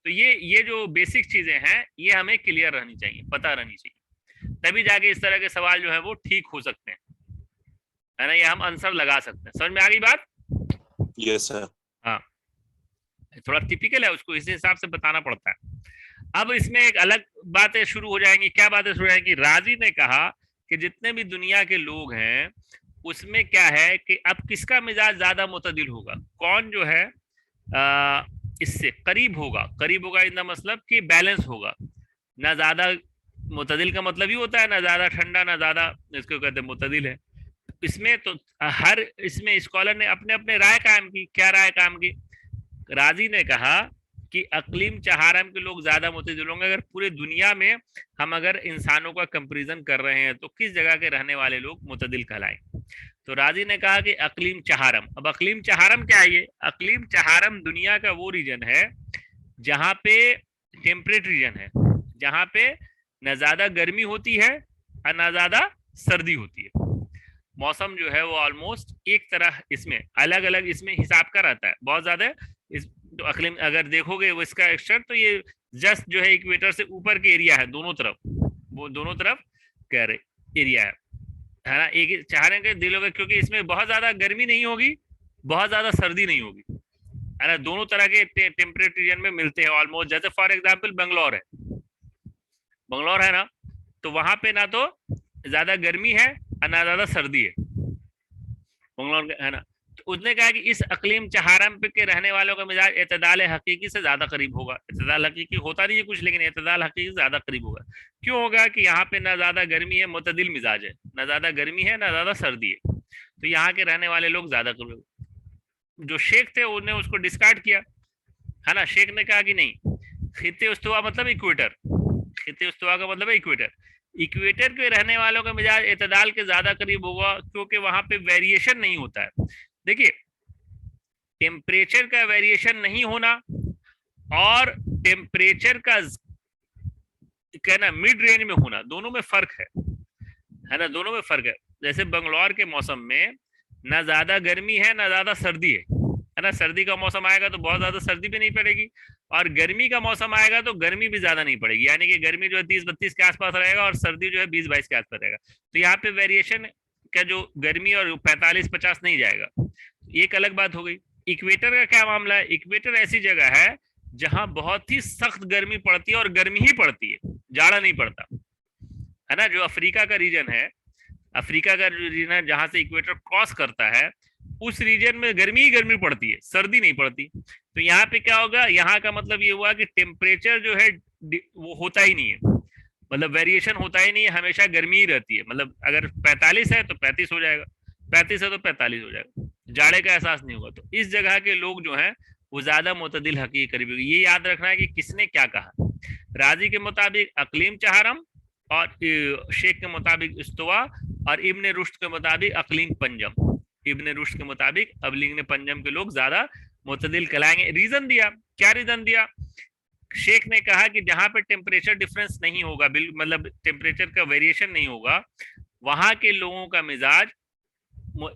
तो ये जो बेसिक चीजें हैं ये हमें क्लियर रहनी चाहिए, पता रहनी चाहिए, तभी जाके इस तरह के सवाल जो है वो ठीक हो सकते हैं, है ना। ये हम आंसर लगा सकते हैं। समझ में आ गई बात? Yes sir. हाँ, थोड़ा टिपिकल है, उसको इसी हिसाब से बताना पड़ता है। अब इसमें एक अलग बातें शुरू हो जाएंगी। क्या बातें शुरू हो जाएंगी? राजी ने कहा कि जितने भी दुनिया के लोग हैं उसमें क्या है कि अब किसका मिजाज ज्यादा मुतदिल होगा, कौन जो है इससे करीब होगा इन द मतलब कि बैलेंस होगा, ना ज्यादा मुतदिल का मतलब ही होता है ना ज्यादा ठंडा ना ज्यादा, इसको कहते हैं मुतदिल है। इसमें तो हर इसमें स्कॉलर ने अपने अपने राय कायम की। क्या राय कायम की? राजी ने कहा कि अकलीम चहारम के लोग ज्यादा मुतदिल होंगे। अगर पूरे दुनिया में हम अगर इंसानों का कंपैरिजन कर रहे हैं तो किस जगह के रहने वाले लोग मुतदिल कहलाएंगे? तो राजी ने कहा कि अकलीम चहारम। अब अकलीम चहारम क्या है? ये अकलीम चहारम दुनिया का वो रीजन है जहां पे टेम्परेट रीजन है, जहां पे न ज्यादा गर्मी होती है और न ज्यादा सर्दी होती है। मौसम जो है वो ऑलमोस्ट एक तरह इसमें अलग अलग इसमें हिसाब का रहता है। बहुत ज्यादा इस तो अकलीम अगर देखोगे वो इसका एक्सटर तो ये जस्ट जो है इक्वेटर से ऊपर के एरिया है, दोनों तरफ, वो दोनों तरफ कह रहे एरिया है ना। एक चाह रहे हैं दिलों का, क्योंकि इसमें बहुत ज्यादा गर्मी नहीं होगी, बहुत ज्यादा सर्दी नहीं होगी, है ना। दोनों तरह के टेम्परेट रीजन में मिलते हैं ऑलमोस्ट। जैसे फॉर एग्जाम्पल बंगलौर है ना, तो वहां पे ना तो ज्यादा गर्मी है और ना ज्यादा सर्दी है बंगलौर, है ना। तो उसने कहा कि इस अकलीम चहारम पे के रहने वालों का मिजाज एतदाल हकीकी से ज्यादा करीब होगा। एतदाल हकीकी होता नहीं है कुछ, लेकिन एतदाल हकीकी से ज्यादा करीब होगा। क्यों होगा? कि यहाँ पे ना ज्यादा गर्मी है, मुतदिल मिजाज है, ना ज्यादा गर्मी है ना ज्यादा सर्दी है, तो यहाँ के रहने वाले लोग ज्यादा करीब। जो शेख थे उन्हें उसको डिस्कार्ड किया, है ना। शेख ने कहा कि नहीं, खित्ते उस्तवा मतलब इक्वेटर, खित्ते उस्तवा का मतलब है इक्वेटर, इक्वेटर के रहने वालों का मिजाज एतदाल के ज्यादा करीब होगा, क्योंकि वहां पे वेरिएशन नहीं होता है। देखिए, टेम्परेचर का वेरिएशन नहीं होना और टेम्परेचर का कहना मिड रेंज में होना, दोनों में फर्क है ना, दोनों में फर्क है। जैसे बंगलौर के मौसम में ना ज्यादा गर्मी है ना ज्यादा सर्दी है ना। सर्दी का मौसम आएगा तो बहुत ज्यादा सर्दी भी नहीं पड़ेगी, और गर्मी का मौसम आएगा तो गर्मी भी ज्यादा नहीं पड़ेगी, यानी कि गर्मी जो है 30-32 के आसपास रहेगा और सर्दी जो है 20-22 के आसपास रहेगा। तो यहाँ पे वेरिएशन का जो गर्मी और 45-50 नहीं जाएगा, एक अलग बात हो गई। इक्वेटर का क्या मामला है? इक्वेटर ऐसी जगह है जहां बहुत ही सख्त गर्मी पड़ती है और गर्मी ही पड़ती है, जाड़ा नहीं पड़ता, है ना। जो अफ्रीका का रीजन है, अफ्रीका का रीजन है जहां से इक्वेटर क्रॉस करता है, उस रीजन में गर्मी ही गर्मी पड़ती है, सर्दी नहीं पड़ती। तो यहाँ पे क्या होगा? यहाँ का मतलब ये हुआ कि टेम्परेचर जो है वो होता ही नहीं है, मतलब वेरिएशन होता ही नहीं है, हमेशा गर्मी ही रहती है। मतलब अगर 45 है तो 35 हो जाएगा, 35 है तो 45 हो जाएगा, जाड़े का एहसास नहीं होगा। तो इस जगह के लोग जो हैं वो ज्यादा मुतदिल हकीकी करीब होगी। ये याद रखना है कि किसने क्या कहा। राजी के मुताबिक अकलीम चहारम, और शेख के मुताबिक इस्तवा, और इब्ने रुश्द के मुताबिक अकलीम पंजम। इब्ने रुश्द के मुताबिक अकलीम पंजम के लोग ज्यादा मुतदिल कहलाएंगे। रीजन दिया, क्या रीजन दिया? शेख ने कहा कि जहां पे टेम्परेचर डिफरेंस नहीं होगा, मतलब टेम्परेचर का वेरिएशन नहीं होगा, वहां के लोगों का मिजाज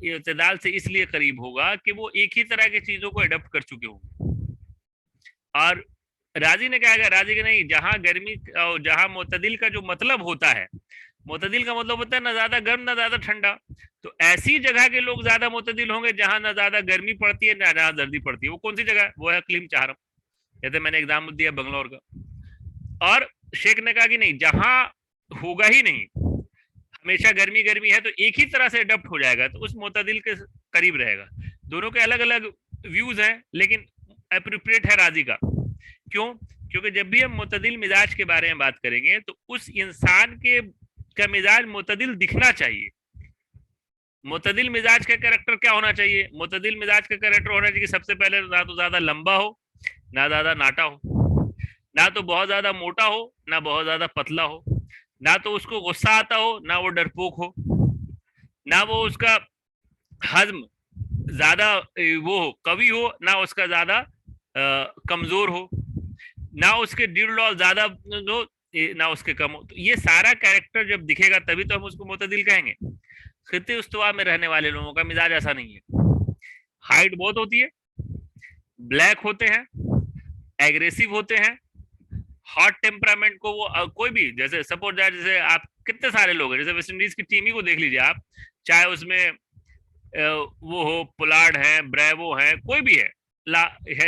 इतदाल से इसलिए करीब होगा कि वो एक ही तरह की चीजों को अडॉप्ट कर चुके होंगे। और राजी ने कहा, राजी के नहीं, जहां गर्मी जहां मुतदिल का जो मतलब होता है, मुतदिल का मतलब होता है ना ज्यादा गर्म ना ज्यादा ठंडा, तो ऐसी जगह के लोग ज्यादा मुतदिल होंगे जहां ना ज्यादा गर्मी पड़ती है ना ज्यादा सर्दी पड़ती है। वो कौन सी जगह है? वो है अकलीम चहारम। जैसे मैंने एग्जाम्पल दिया बंगलौर का। और शेख ने कहा कि नहीं, जहां होगा ही नहीं, हमेशा गर्मी गर्मी है, तो एक ही तरह से अडॉप्ट हो जाएगा, तो उस मुतदिल के करीब रहेगा। दोनों के अलग अलग व्यूज हैं, लेकिन एप्रोप्रिएट है राजी का। क्यों? क्योंकि जब भी हम मुतदिल मिजाज के बारे में बात करेंगे तो उस इंसान के का मिजाज मुतदिल दिखना चाहिए। मुतदिल मिजाज का कैरेक्टर क्या होना चाहिए? मुतदिल मिजाज का कैरेक्टर होना चाहिए सबसे पहले ना तो ज्यादा लंबा हो ना ज्यादा नाटा हो, ना तो बहुत ज्यादा मोटा हो ना बहुत ज्यादा पतला हो, ना तो उसको गुस्सा आता हो ना वो डरपोक हो, ना वो उसका हजम ज्यादा वो हो कवि हो ना उसका ज्यादा कमजोर हो, ना उसके डिडलॉल ज्यादा हो ना उसके कम हो। तो ये सारा कैरेक्टर जब दिखेगा तभी तो हम उसको मुतदिल कहेंगे। खित्ते उस्तवा में रहने वाले लोगों का मिजाज ऐसा नहीं है। हाइट बहुत होती है, ब्लैक होते हैं, एग्रेसिव होते हैं, हॉट टेम्परामेंट को वो कोई भी, जैसे सपोज दैट, जैसे आप कितने सारे लोग हैं, जैसे वेस्ट इंडीज की टीम ही को देख लीजिए आप, चाहे उसमें वो हो, पुलार्ड है, ब्रेवो है, कोई भी है,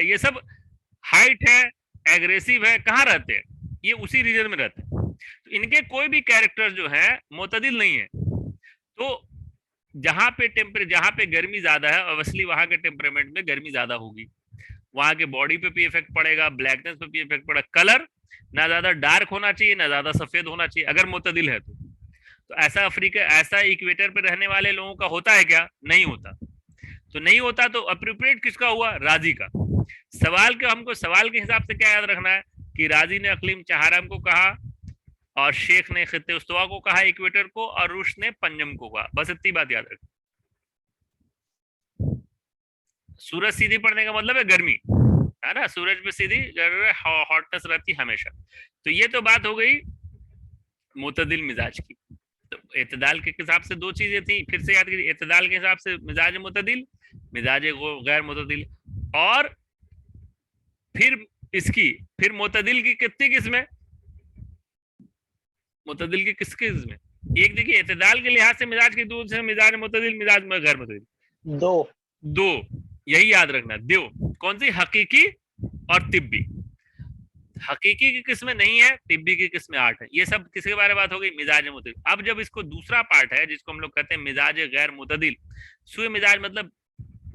ये सब हाइट है, एग्रेसिव है, कहाँ रहते हैं? ये उसी रीजन में रहते हैं। तो इनके कोई भी कैरेक्टर जो है मुतदिल नहीं है। तो जहां पे गर्मी ज्यादा है, ऑब्वियसली वहां के टेम्परामेंट में गर्मी ज्यादा होगी, वहां के बॉडी पे भी इफेक्ट पड़ेगा, ब्लैकनेस पे भी इफेक्ट पड़ेगा। कलर ना ज्यादा डार्क होना चाहिए ना ज्यादा सफेद होना चाहिए अगर मुतदिल है तो ऐसा अफ्रीका, ऐसा इक्वेटर पे रहने वाले लोगों का होता है क्या? नहीं होता। तो नहीं होता तो अप्रोप्रिएट किसका हुआ? राजी का। हमको सवाल के हिसाब से क्या याद रखना है कि राजी ने अकलीम चहारम को कहा और शेख ने खित्ते उस्तवा को कहा, इक्वेटर को, और रुश ने पंजम को कहा। बस इतनी बात याद रखें। सूरज सीधी पड़ने का मतलब है गर्मी, है ना, सूरज पे सीधी हॉटनेस रहती हमेशा। तो ये तो बात हो गई मुतदिल मिजाज की। तो एतदाल के हिसाब से दो चीजें थी, फिर से याद करिए, एतदाल के हिसाब से मिजाज मुतदिल, मिजाज गैर मुतदिल। और फिर मुतदिल की कितनी किस्में? मुतदिल की किस किस्में? एक देखिए, एतदाल के लिहाज से मिजाज की दो से, मिजाज मुतदिल, मिजाज गैर मुतदिल। दो यही याद रखना। दो कौन सी? हकीकी और तिब्बी। हकीकी की किस्में नहीं है, तिब्बी की किस्में 8 है। ये सब किसके बारे में बात हो गई? मिजाज मुतदिल। अब जब इसको दूसरा पार्ट है जिसको हम लोग कहते हैं मिजाज गैर मुतदिल, सुए मिजाज मतलब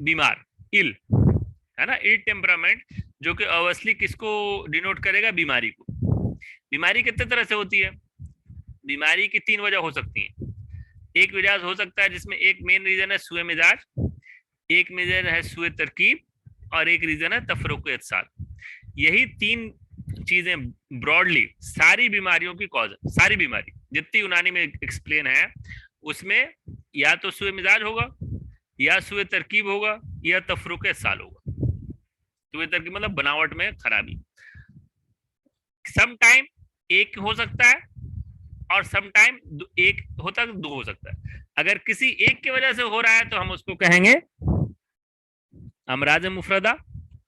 बीमार, इल, है ना, इल टेम्परामेंट, जो कि ऑब्वियसली किसको डिनोट करेगा? बीमारी को। बीमारी कितने तरह से होती है? बीमारी की 3 वजह हो सकती है। एक वजह हो सकता है जिसमें एक मेन रीजन है सुए मिजाज, एक रीजन है सुए तरकीब, और एक रीजन है तफरुक इत्साल। यही 3 चीजें ब्रॉडली सारी बीमारियों की कॉज है। सारी बीमारी जितनी यूनानी में एक्सप्लेन है उसमें या तो सुए मिजाज होगा, या सुए तरकीब होगा, या तफरुक इत्साल होगा। सुए तरकीब मतलब बनावट में खराबी। सम टाइम एक हो सकता है और सम टाइम एक होता है, 2 हो सकता है। अगर किसी एक की वजह से हो रहा है तो हम उसको कहेंगे अमराज मुफरदा,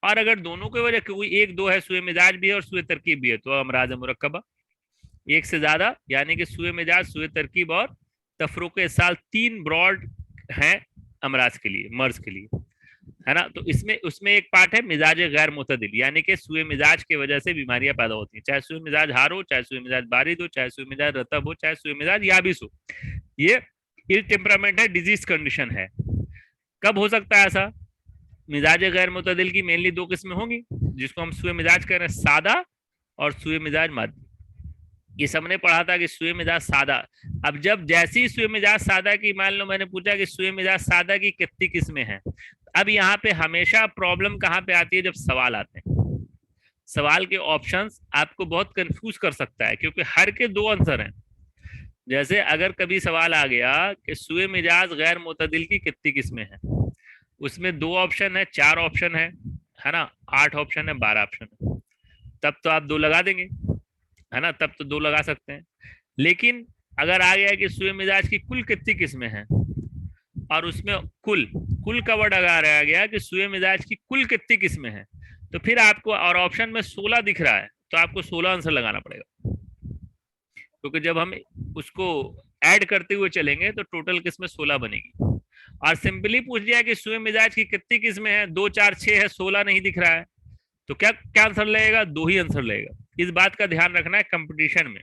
और अगर दोनों की वजह कोई 1-2 है, सुए मिजाज भी है और सुए तरकीब भी है, तो अमराज मुरक्कबा। एक से ज्यादा यानी कि सुए मिजाज, सुए तरकीब और तफरुक इत्साल 3 ब्रॉड हैं अमराज के लिए, मर्ज के लिए, है ना। तो उसमें एक पार्ट है मिजाज गैर मुतदिल, यानी कि सुए मिजाज की वजह से बीमारियां पैदा होती हैं, चाहे सुए मिजाज हार हो, चाहे सुए मिजाज बारिद हो, चाहे सुए मिजाज रतब हो, चाहे सुए मिजाज याबिस हो। ये इल टेम्परामेंट है, डिजीज कंडीशन है। कब हो सकता है ऐसा? मिजाज गैर मुतदिल की मेनली 2 किस्में होंगी, जिसको हम सुए मिजाज कह रहे हैं, सादा और सुए मिजाज मादी। ये सबने पढ़ा था कि सुए मिजाज सादा। अब जब जैसी सुए मिजाज सादा की, मान लो मैंने पूछा कि सुए मिजाज सादा की कितनी किस्में हैं, अब यहाँ पे हमेशा प्रॉब्लम कहाँ पे आती है? जब सवाल आते हैं। सवाल के ऑप्शंस आपको बहुत कंफ्यूज कर सकता है, क्योंकि हर के 2 आंसर हैं। जैसे अगर कभी सवाल आ गया कि सुए मिजाज गैर मुतदिल की कितनी किस्में हैं, उसमें 2 ऑप्शन है, 4 ऑप्शन है ना, 8 ऑप्शन है, 12 ऑप्शन है, तब तो आप 2 लगा देंगे, है ना, तब तो 2 लगा सकते हैं। लेकिन अगर आ गया कि सुए मिजाज की कुल कितनी किस्में हैं, और उसमें कुल का वर्ड अगर आ गया कि सुए मिजाज की कुल कितनी किस्में हैं, तो फिर आपको, और ऑप्शन में 16 दिख रहा है, तो आपको 16 आंसर लगाना पड़ेगा, क्योंकि जब हम उसको ऐड करते हुए चलेंगे तो टोटल किस्में 16 बनेगी। और सिंपली पूछ दिया कि सुए मिजाज की कितनी किस्में हैं, 2, 4, 6 है, 16 नहीं दिख रहा है, तो क्या आंसर लगेगा? 2 ही आंसर लगेगा। इस बात का ध्यान रखना है कंपटीशन में,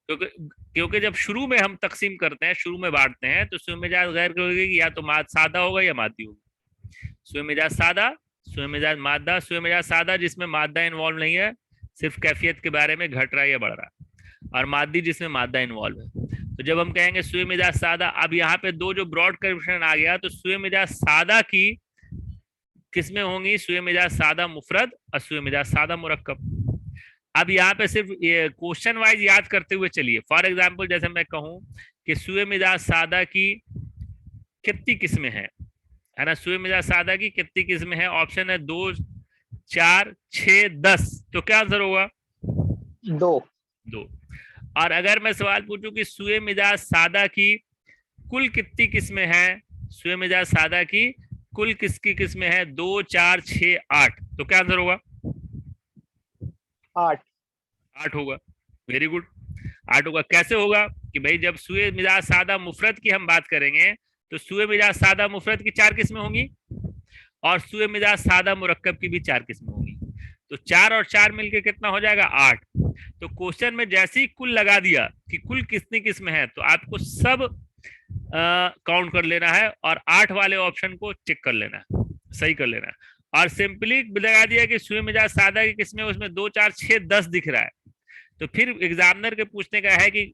क्योंकि जब शुरू में हम तकसीम करते हैं, शुरू में बांटते हैं, तो सुए मिजाज गैर होगी, या तो सादा होगा या मादी होगी। सुए मिजाज सादा, सुए मिजाज मादा। सुए मिजाज सादा जिसमें मादा इन्वॉल्व नहीं है, सिर्फ कैफियत के बारे में घट रहा है या बढ़ रहा है, और मादी जिसमें मादा इन्वॉल्व है। तो जब हम कहेंगे सुए मिजाज सादा, अब यहाँ पे 2 जो ब्रॉड क्वेश्चन आ गया, तो सुए मिजाज सादा की किसमें होंगी? सुए मिजाज सादा मुफरद और सुए मिजाज सादा मुरक्कब। अब यहाँ पे सिर्फ क्वेश्चन वाइज याद करते हुए चलिए। फॉर एग्जाम्पल जैसे मैं कहूँ कि सुए मिजाज सादा की कितनी किस्में हैं, है ना, सुए मिजाज सादा की कितनी किस्में हैं? ऑप्शन है 2, 4, 6, 10, तो क्या आंसर होगा? 2। और अगर मैं सवाल पूछूं कि सुए मिजाज सादा की कुल कितनी किस्में हैं, सुए मिजाज सादा की कुल किसकी किस्में हैं? 2, 4, 6, 8, तो क्या आंसर होगा? 8 होगा। वेरी गुड, 8 होगा। कैसे होगा? कि भाई जब सुए मिजाज सादा मुफरद की हम बात करेंगे, तो सुए मिजाज सादा मुफरद की 4 किस्में होंगी, और सुए मिजाज सादा मुरक्कब की भी 4 किस्में होंगी। तो 4 और 4 मिलके कितना हो जाएगा? 8। तो क्वेश्चन में जैसे ही कुल लगा दिया कि कुल कितनी किस्में हैं, तो आपको सब काउंट कर लेना है और 8 वाले ऑप्शन को चेक कर लेना है, सही कर लेना है। और सिंपली लगा दिया कि सूए मिजाज सादा की किस्में, उसमें 2 4 6 10 दिख रहा है, तो फिर एग्जामिनर के पूछने का है कि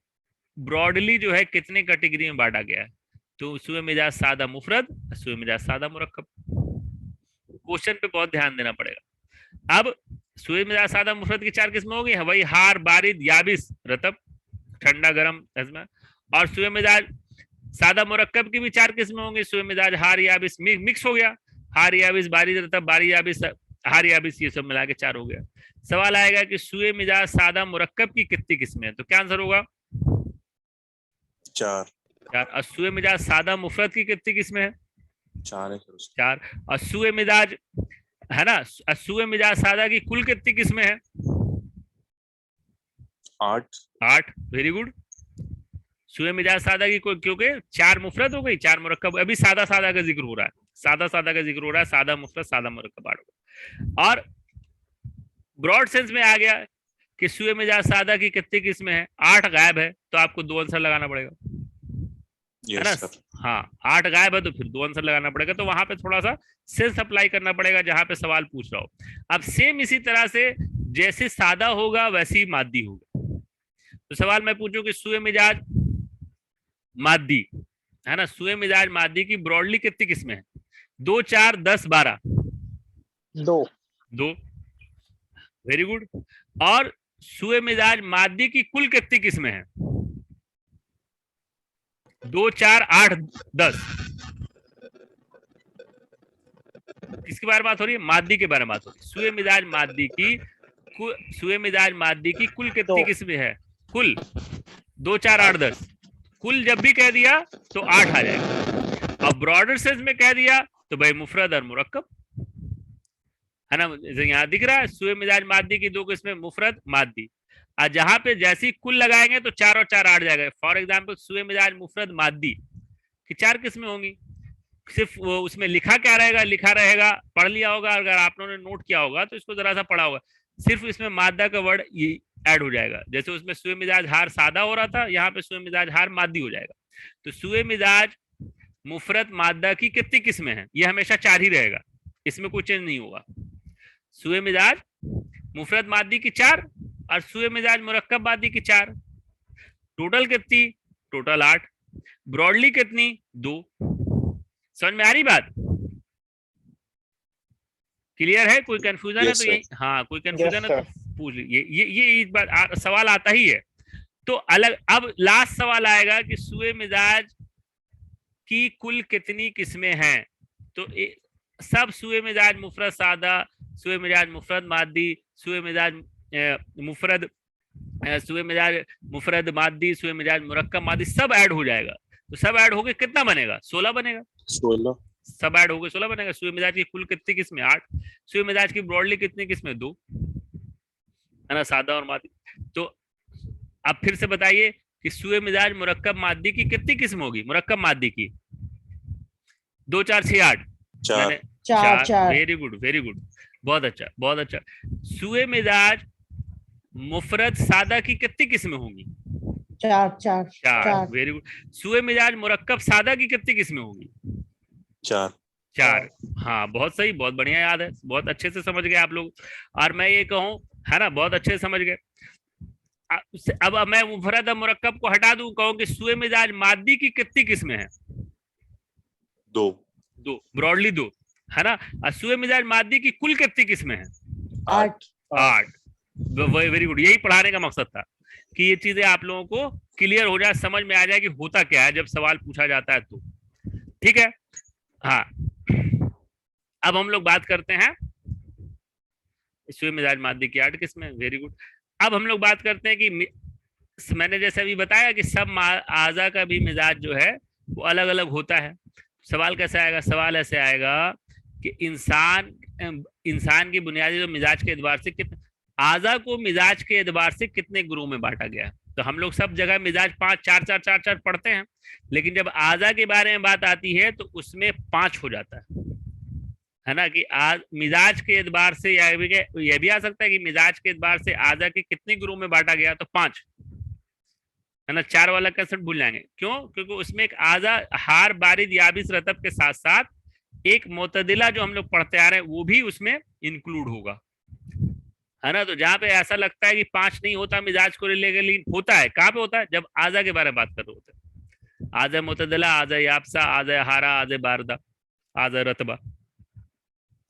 ब्रॉडली जो है कितने कैटेगरी में बांटा गया है। तो सूए मिजाज सादा मुफरद, सूए मिजाज सादा मुरक्कब। क्वेश्चन पे बहुत ध्यान देना पड़ेगा। अब सूए मिजाज सादा मुफरद की 4 किस्में होगी, वही हार, बारिद, याबिस, रतब, ठंडा, गर्म, हजमा। और सूए मिजाज सादा मुरक्कब की भी 4 किस्में होंगी, सूए मिजाज हार, याबिस, मिक्स हो गया, हार, याबिस, बारिद, रतब, बारी, याबिस, हार, याबिस, ये सब मिला के 4 हो गया। सवाल आएगा कि सूए मिजाज सादा मुरक्कब की कितनी किस्में हैं, तो क्या आंसर होगा? 4। 4। और सूए मिजाज सादा मुफरद की कितनी किस्में हैं? 4 है सर। 4। और सूए मिजाज है ना, सूए मिजाज सादा की कुल कितनी किस्में हैं? 8। 8, वेरी गुड। सूए मिजाज सादा की क्योंकि 4 मुफरद हो गई, 4 मुरक्कब, अभी सादा सादा का जिक्र हो रहा है, सादा सादा का जिक्र हो रहा है, सादा मुफरद सादा मुरक्कब 8 होगा। और ब्रॉड सेंस में आ गया कि सूए मिजाज सादा की कितनी किस्में हैं? 8 गायब है, तो आपको 2 आंसर लगाना पड़ेगा, है ना? हाँ, 8 गायब है तो फिर 2 आंसर लगाना पड़ेगा। तो वहां पे थोड़ा सा सेंस अप्लाई करना पड़ेगा जहां पे सवाल पूछ रहा हो। अब सेम इसी तरह से जैसे सादा होगा वैसे ही मादी होगा। तो सवाल मैं पूछूं कि सूए मिजाज मादी, है ना, सूए मिजाज मादी की ब्रॉडली कितनी किस्में हैं? 2 4 10 12। 2। Very good. और सूए मिजाज मादी की कुल कितनी किस्में हैं? 2 4 8 10। किसके बारे में बात हो रही है? मादी के बारे में बात हो रही है। सूए मिजाज मादी की सूए मिजाज मादी की कुल कितनी किस्में है? कुल 2 4 8 10। कुल जब भी कह दिया तो 8 आ जाएगा। अब ब्रॉडर सेंस में कह दिया तो भाई मुफरद और मुरक्कब, है ना? यहाँ दिख रहा है सूए मिजाज मादी की 2 किस्में, मुफरद, मादी। और जहां पे जैसी कुल लगाएंगे तो 4 और 4 8 जाएगा। फॉर एग्जाम्पल सूए मिजाज मुफरद मादी की 4 किस्में होंगी, सिर्फ उसमें लिखा क्या रहेगा? लिखा रहेगा, पढ़ लिया होगा, अगर आप लोगों ने नोट किया होगा तो इसको जरा सा पढ़ा होगा, सिर्फ इसमें मादा का वर्ड ये ऐड हो जाएगा। जैसे उसमें सूए मिजाज हार सादा हो रहा था, यहाँ पे सूए मिजाज हार मादी हो जाएगा। तो सूए मिजाज मुफरत मादा की कितनी किस्में हैं? ये हमेशा 4 ही रहेगा, इसमें कोई चेंज नहीं होगा। सूए मिजाज मुफरत मादी की 4 और सूए मिजाज मुरक्कब मादी की 4। टोटल कितनी? टोटल 8। ब्रॉडली कितनी? 2। समझ में आ रही बात? क्लियर है? कोई कंफ्यूजन है तो यही, हाँ कोई कंफ्यूजन है तो पूछ लीजिए। ये एक बार सवाल आता ही है। तो अलग, अब लास्ट सवाल आएगा कि सूए मिजाज की कुल कितनी किस्में हैं? तो सब सूए मिजाज मुफरद सादा, सूए मिजाज मुफरद मादी, सूए मिजाज मुफरद, सूए मिजाज मुफरद मादी, सूए मिजाज मुरक्कब मादी, सब ऐड हो जाएगा। तो सब ऐड होके कितना बनेगा? 16 बनेगा। 16 सब ऐड होके 16 बनेगा। सूए मिजाज की कुल कितनी किस्में? 8। सूए मिजाज की ब्रॉडली कितनी किस्में? 2, है ना, सादा और मादी। तो अब फिर से बताइए कि सूए मिजाज मुरक्कब मादी की कितनी किस्म होगी? मुरक्कब मादी की 2 4 6 8 4। वेरी गुड, वेरी गुड, बहुत अच्छा, बहुत अच्छा। सूए मिजाज मुफरद सादा की कितनी किस्में होंगी? 4। Very good. सूए मिजाज मुरक्कब सादा की कितनी किस्में होंगी? 4। हाँ, बहुत सही, बहुत बढ़िया याद है, बहुत अच्छे से समझ गए आप लोग। और मैं ये कहूँ, है ना, बहुत अच्छे से समझ गए। अब मैं मुफरद और मुरक्कब को हटा दूं, कहूँ कि सूए मिजाज मादी की कितनी किस्में हैं? 2। ब्रॉडली 2, है ना। और सूए मिजाज मादी की कुल कितनी किस्में हैं? 8। Very good. यही पढ़ाने का मकसद था कि ये चीजें आप लोगों को क्लियर हो जाए, समझ में आ जाए कि होता क्या है जब सवाल पूछा जाता है। तो ठीक है, हाँ। अब हम लोग बात करते हैं सूए मिजाज मादी की 8 किस्में। Very good. अब हम लोग बात करते हैं कि मैंने जैसे अभी बताया कि सब आज़ा का भी मिजाज जो है वो अलग अलग होता है। सवाल कैसे आएगा? सवाल ऐसे आएगा कि इंसान की बुनियादी जो मिजाज के एतबार से कितने आज़ा को मिजाज के एतबार से कितने ग्रुप में बांटा गया है। तो हम लोग सब जगह मिजाज 5 4 4 4 4 पढ़ते हैं, लेकिन जब आज़ा के बारे में बात आती है तो उसमें 5 हो जाता है ना। कि मिजाज के एतबार से यह भी आ सकता है कि मिजाज के एतबार से आज़ा के कितने ग्रुप में बांटा गया, तो 5। है ना, 4 वाला कंसेप्ट भूल जाएंगे। क्यों? क्योंकि उसमें एक आजा, हार, बारिद, याबिस, रतब के साथ साथ एक मोतदिला जो हम लोग पढ़ते आ रहे हैं वो भी उसमें इंक्लूड होगा, है ना। तो जहां पे ऐसा लगता है कि 5 नहीं होता मिजाज को लेकर, लेकिन होता है, कहाँ पे होता है? जब आजा के बारे में बात कर रहे होते हैं। आजा मोतदिला, आजा याबसा, आजा हारा, आजा बारदा, आजा रतबा,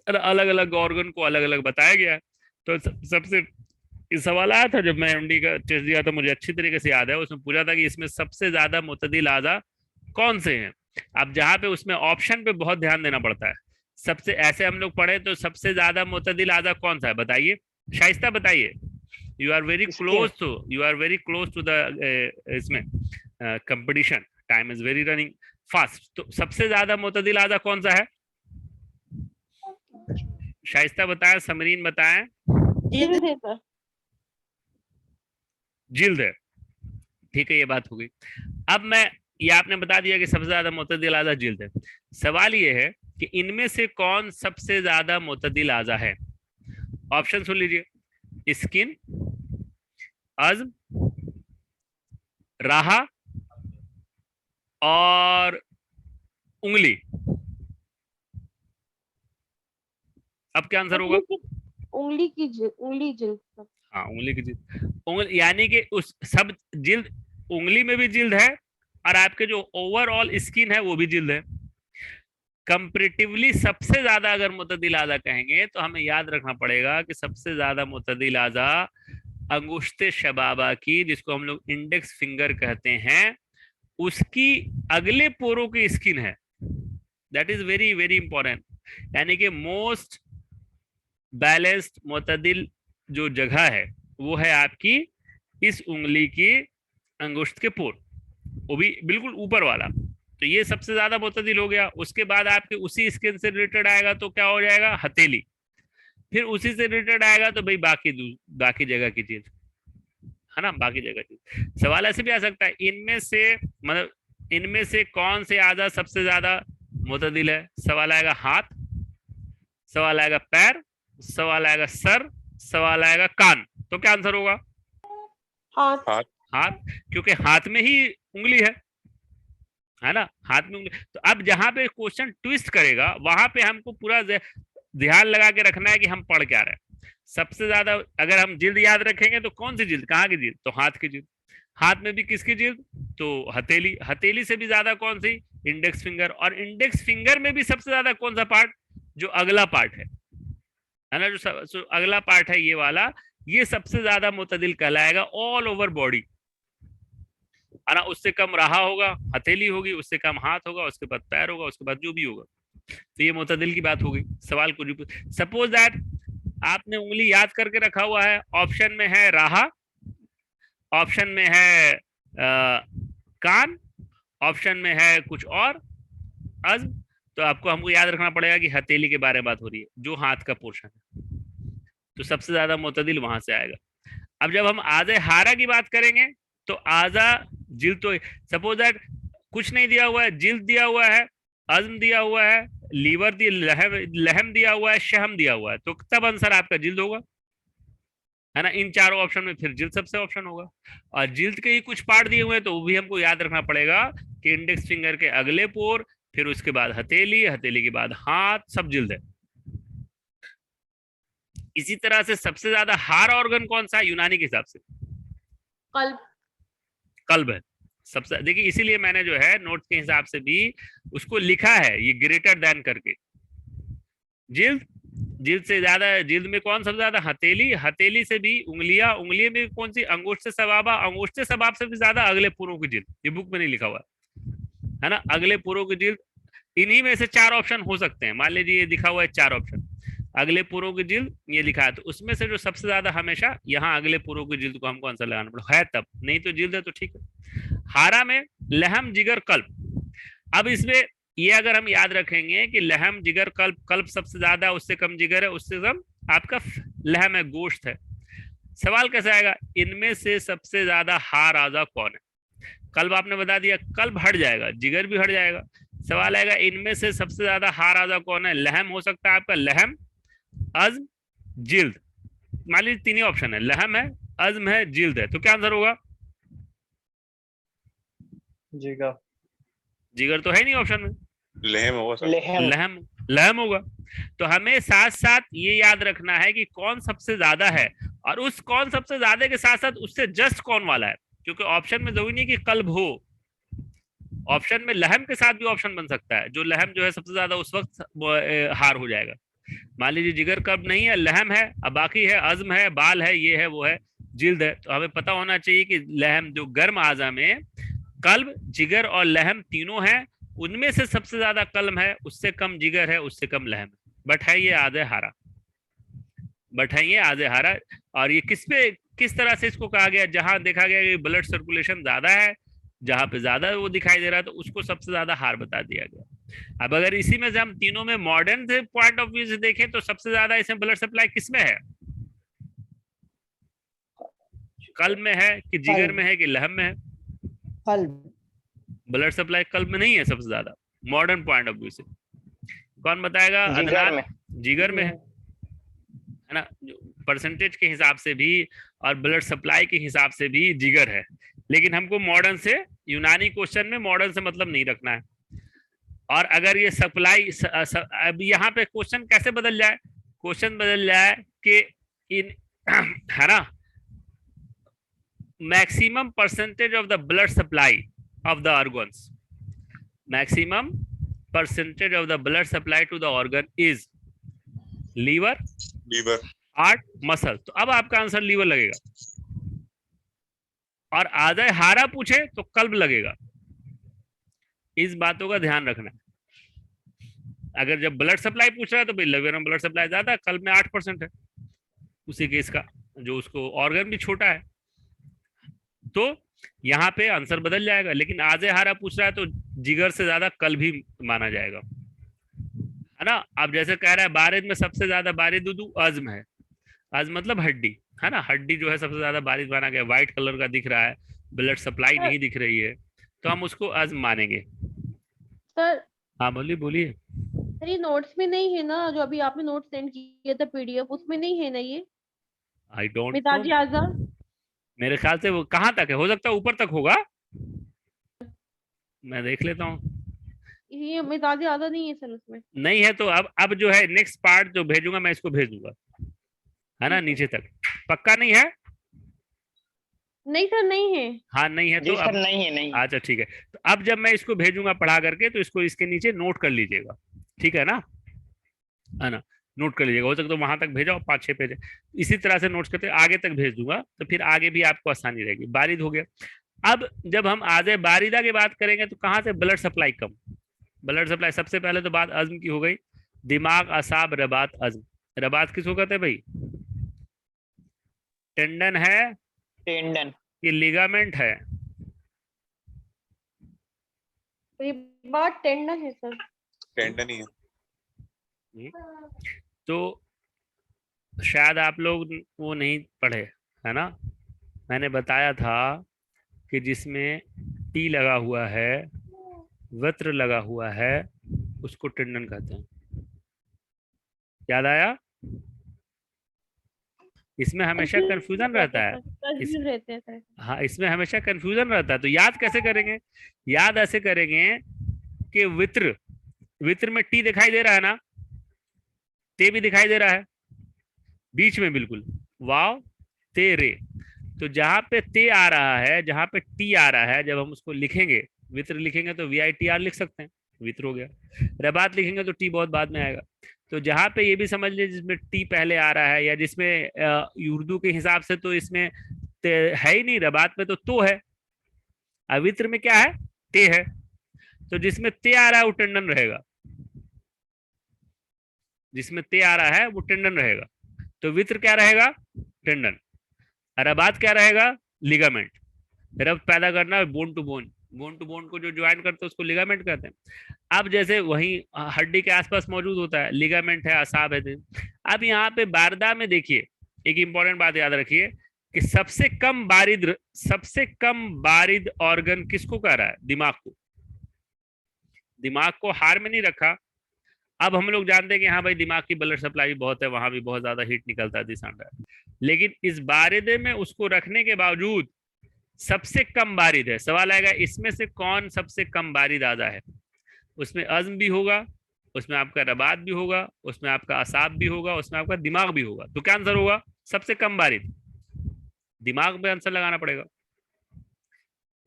अलग अलग ऑर्गन को अलग अलग बताया गया है। तो सबसे ये सवाल आया था जब मैं एमडी का टेस्ट दिया, तो मुझे अच्छी तरीके से याद है, उसमें पूछा था कि इसमें सबसे ज्यादा मुतदिल आजा कौन से हैं। अब जहां पे उसमें ऑप्शन पे बहुत ध्यान देना पड़ता है, सबसे ऐसे हम लोग पढ़े तो सबसे ज्यादा मुतदिल आजा कौन सा है, बताइए शाइस्ता, बताइए। You are very close to, you are very close to the इसमें competition, time is very running fast. तो सबसे ज्यादा मुतदिल आजा कौन सा है? शाइस्ता बताएं, समरीन बताएं। जिल्द है सर। जिल्द है, ठीक है, ये बात हो गई। अब मैं, ये आपने बता दिया कि सबसे ज्यादा मुतदिल आजा जिल्द है। सवाल ये है कि इनमें से कौन सबसे ज्यादा मुतदिल आजा है? ऑप्शन सुन लीजिए, स्किन, अज़्म, राहा और उंगली। अब क्या आंसर होगा? उंगली की जिल्द सर। हाँ, उंगली की जिल्द। उंगली यानी कि उस सब जिल्द, उंगली में भी जिल्द है और आपके जो ओवरऑल स्किन है वो भी जिल्द है। कंपैरेटिवली सबसे ज्यादा अगर मुतदिल आजा कहेंगे तो हमें याद रखना पड़ेगा कि सबसे ज्यादा मुतदिल आजा अंगुश्ते शबाबा की, जिसको हम लोग इंडेक्स फिंगर कहते हैं, उसकी अगले पोरों की स्किन है। That is very very important. यानी कि मोस्ट बैलेंस्ड मुतदिल जो जगह है वो है आपकी इस उंगली की अंगुष्ठ के पोर, वो भी बिल्कुल ऊपर वाला। तो ये सबसे ज्यादा मुतदिल हो गया। उसके बाद आपके उसी स्किन से रिलेटेड आएगा तो क्या हो जाएगा? हथेली। फिर उसी से रिलेटेड आएगा तो भाई बाकी जगह की चीज, है ना, बाकी जगह चीज। सवाल ऐसे भी आ सकता है, इनमें से मतलब इनमें से कौन से आजा सबसे ज्यादा मुतदिल है? सवाल आएगा हाथ, सवाल आएगा पैर, सवाल आएगा सर, सवाल आएगा कान। तो क्या आंसर होगा? हाथ। हाथ, क्योंकि हाथ में ही उंगली है ना, हाथ में उंगली। तो अब जहां पे क्वेश्चन ट्विस्ट करेगा वहां पे हमको पूरा ध्यान लगा के रखना है कि हम पढ़ क्या रहे हैं। सबसे ज्यादा अगर हम जिल्द याद रखेंगे तो कौन सी जिल्द, कहाँ की जिल्द? तो हाथ की जिल्द। हाथ में भी किसकी जिल्द? तो हथेली। हथेली से भी ज्यादा कौन सी? Index finger. और इंडेक्स फिंगर में भी सबसे ज्यादा कौन सा पार्ट? जो अगला पार्ट है ना, जो अगला पार्ट है ये वाला, ये सबसे ज्यादा मुतदिल कहलाएगा ऑल ओवर बॉडी, है ना। उससे कम राहा होगा, हथेली होगी, उससे कम हाथ होगा, उसके बाद पैर होगा, उसके बाद जो भी होगा। तो ये मुतदिल की बात हो गई। सवाल को सपोज दैट आपने उंगली याद करके रखा हुआ है, ऑप्शन में है राहा, ऑप्शन में है कान, ऑप्शन में है कुछ और अज़्म। तो आपको हमको याद रखना पड़ेगा कि हथेली के बारे में बात हो रही है, जो हाथ का पोर्शन है, तो सबसे ज्यादा मुतदिल वहां से आएगा। अब जब हम आजा हारा की बात करेंगे तो आजा जिल्द, तो सपोज दैट कुछ नहीं दिया हुआ है, जिल्द दिया हुआ है, अज़्म दिया हुआ है, लीवर लहम दिया हुआ है, शहम दिया हुआ है, तो तब आंसर आपका जिल्द होगा, है ना। इन चारों ऑप्शन में फिर जिल्द सबसे ऑप्शन होगा। और जिल्द के ही कुछ पार्ट दिए हुए हैं तो वो भी हमको याद रखना पड़ेगा कि इंडेक्स फिंगर के अगले पोर, फिर उसके बाद हथेली, हथेली के बाद हाथ, सब जिल्द है। इसी तरह से सबसे ज्यादा हार ऑर्गन कौन सा है यूनानी के हिसाब से? कल्ब। कल्ब है सबसे। देखिए इसीलिए मैंने जो है नोट्स के हिसाब से भी उसको लिखा है ये ग्रेटर देन करके। जिल्द, जिल्द से ज्यादा, जिल्द में कौन सबसे ज्यादा? हथेली। हथेली से भी उंगलियां, उंगली में कौन सी? अंगूष्ठ सबाबा। अंगूष्ठ सबाब से भी ज्यादा अगले पुरों की जिल्द। ये बुक में नहीं लिखा हुआ है ना, अगले पुरों की जिल्द। इन्हीं में से 4 ऑप्शन हो सकते हैं। मान लीजिए ये दिखा हुआ है 4 ऑप्शन, अगले पुरों की जिल्द ये लिखा है, तो उसमें से जो सबसे ज्यादा हमेशा यहाँ अगले पुरों की जिल्द को हमको आंसर लगाना पड़ेगा, है तब, नहीं तो जिल्द है तो ठीक है। हारा में लहम, जिगर, कल्ब। अब इसमें ये अगर हम याद रखेंगे कि लहम, जिगर, कल्ब, कल्ब सबसे ज्यादा, उससे कम जिगर है, उससे कम आपका लहम है, गोश्त है। सवाल कैसे आएगा? इनमें से सबसे ज्यादा हार आजा कौन है? कल्ब आपने बता दिया, कल्ब हट जाएगा, जिगर भी हट जाएगा। सवाल आएगा इनमें से सबसे ज्यादा हार आजा कौन है? लहम हो सकता है आपका, लहम, अज़्म, जिल्द। मान लीजिए 3 ही ऑप्शन है, लहम है, अज़्म है, जिल्द है, तो क्या आंसर होगा? जिगर। जिगर तो है नहीं ऑप्शन में, लहम होगा सर। लेहम। लहम, लहम होगा। तो हमें साथ साथ ये याद रखना है कि कौन सबसे ज्यादा है, और उस कौन सबसे ज्यादा के साथ साथ उससे जस्ट कौन वाला है, क्योंकि ऑप्शन में जरूरी नहीं कि कल्ब हो, ऑप्शन में लहम के साथ भी ऑप्शन बन सकता है, जो लहम जो है सबसे ज्यादा उस वक्त हार हो जाएगा। मान लीजिए जिगर कल्ब नहीं है, लहम है, अब बाकी है अज़्म है, बाल है, ये है, वो है, जिल्द है। तो हमें पता होना चाहिए कि लहम जो गर्म आज़ा में कल्ब, जिगर और लहम तीनों हैं, उनमें से सबसे ज्यादा कल्ब है, उससे कम जिगर है, उससे कम लहम है। बट है ये आधे हारा, बट है ये आधे हारा। और ये किस तरह से इसको कहा गया, जहां देखा गया कि ब्लड सर्कुलेशन ज्यादा है, जहां पे ज्यादा वो दिखाई दे रहा है, तो उसको सबसे ज्यादा हार बता दिया गया। अब अगर इसी में से हम तीनों में मॉडर्न से पॉइंट ऑफ व्यू से देखें तो सबसे ज्यादा इसमें ब्लड सप्लाई किसमें है, कल्ब में है कि जिगर में है कि लहम में है? कल्ब। ब्लड सप्लाई कल्ब में नहीं है सबसे ज्यादा, मॉडर्न पॉइंट ऑफ व्यू से। कौन बताएगा? जिगर अदनान। में। जिगर में है ना, परसेंटेज के हिसाब से भी और ब्लड सप्लाई के हिसाब से भी जिगर है। लेकिन हमको मॉडर्न से, यूनानी क्वेश्चन में मॉडर्न से मतलब नहीं रखना है। और अगर ये सप्लाई अब यहाँ पे क्वेश्चन कैसे बदल जाए, क्वेश्चन बदल जाए कि इन है ना, maximum percentage of the blood supply of the organs, maximum percentage of the blood supply to the organ is liver, liver, heart, muscle. तो अब आपका आंसर लीवर लगेगा। और आधे हारा पूछे तो कल्ब लगेगा। इस बातों का ध्यान रखना। अगर जब ब्लड सप्लाई पूछ रहा है तो भाई लीवर में ब्लड सप्लाई ज्यादा है, कल्ब में 8% है उसी केस का, जो उसको ऑर्गन भी छोटा है, तो यहाँ पे आंसर बदल जाएगा। लेकिन आधे हारा पूछ रहा है तो जिगर से ज्यादा कल्ब भी माना जाएगा, है ना। अब जैसे कह रहा है बारिद में सबसे ज्यादा बारिद अज़्म है, अज़्म मतलब हड्डी, है ना, हड्डी जो है सबसे ज्यादा बारिद माना गया, व्हाइट कलर का दिख रहा है, ब्लड सप्लाई नहीं दिख रही है, तो हम उसको अज़्म मानेंगे। सर हाँ बोलिए बोलिए। सर ये नोट्स में नहीं है ना, जो अभी आपने नोट सेंड किया था पीडीएफ, उसमें नहीं है ना ये आई डोंट मिजाज नो, आज़ा? मेरे ख्याल से वो कहाँ तक है, हो सकता है ऊपर तक होगा, मैं देख लेता हूँ। ये मिजाज आज़ा नहीं है सर उसमें। नहीं है तो अब जो है नेक्स्ट पार्ट जो भेजूंगा मैं इसको भेज दूंगा, है ना, नीचे तक। पक्का नहीं है? नहीं सर नहीं है। हाँ नहीं है तो जी सर नहीं है, नहीं। अच्छा ठीक है। तो अब जब मैं इसको भेजूंगा पढ़ा करके तो इसको इसके नीचे नोट कर लीजिएगा, ठीक है ना, है ना, नोट कर लीजिएगा। हो सकता तो वहां तक भेजाओ 5-6 पेज, इसी तरह से नोट्स करते आगे तक भेज दूंगा, तो फिर आगे भी आपको आसानी रहेगी। बारिद हो गया। अब जब हम आधे बारिदा की बात करेंगे तो कहाँ से ब्लड सप्लाई कम, ब्लड सप्लाई सबसे पहले तो बात अज़्म की हो गई, दिमाग, असाब, रबात, अज़्म। रबात किसको कहते हैं भाई? टेंडन है टेंडन। कि लिगामेंट है? तो ये बात टेंडन है सर। टेंडन ही है। तो शायद आप लोग वो नहीं पढ़े, है ना। मैंने बताया था कि जिसमें टी लगा हुआ है, वत्र लगा हुआ है, उसको टेंडन कहते हैं। याद आया? इसमें हमेशा कंफ्यूजन रहता है, कंफ्यूज रहते हैं सर। हाँ इसमें हमेशा कंफ्यूजन रहता है। तो याद कैसे करेंगे? याद ऐसे करेंगे कि वित्र, वित्र में टी दिखाई दे रहा है ना, ते भी दिखाई दे रहा है बीच में बिल्कुल, वाव ते रे। तो जहां पे ते आ रहा है, जहां पे टी आ रहा है, जब हम उसको लिखेंगे, वित्र लिखेंगे तो VITR लिख सकते हैं, वित्र हो गया। रबात लिखेंगे तो टी बहुत बाद में आएगा। तो जहां पे ये भी समझ लीजिए जिसमें टी पहले आ रहा है, या जिसमें उर्दू के हिसाब से तो इसमें है ही नहीं, रबात में तो है, अवित्र में क्या है? ते है। तो जिसमें ते आ रहा है वो टेंडन रहेगा, जिसमें ते आ रहा है वो टेंडन रहेगा। तो वित्र क्या रहेगा? टेंडन। रबात क्या रहेगा? लिगामेंट। रब पैदा करना है bone to bone, bone to bone को जो ज्वाइन करते हैं उसको लिगामेंट कहते हैं। अब जैसे वही हड्डी के आसपास मौजूद होता है, लिगामेंट है, असाब है। अब यहाँ पे बारदा में देखिए, एक इंपॉर्टेंट बात याद रखिए कि सबसे कम बारिद ऑर्गन किसको कह रहा है? दिमाग को। दिमाग को हार में नहीं रखा। अब हम लोग जानते हैं कि हाँ भाई दिमाग की ब्लड सप्लाई बहुत है, वहां भी बहुत ज्यादा हीट निकलता है, दिस एंड दैट। लेकिन इस बारिदे में उसको रखने के बावजूद सबसे कम बारिद है। सवाल आएगा इसमें से कौन सबसे कम बारिद आजा है। उसमें अज़्म भी होगा, उसमें आपका रबात भी होगा, उसमें आपका असाब भी होगा, उसमें आपका दिमाग भी होगा। तो क्या आंसर होगा? सबसे कम बारिद। दिमाग पे आंसर लगाना पड़ेगा।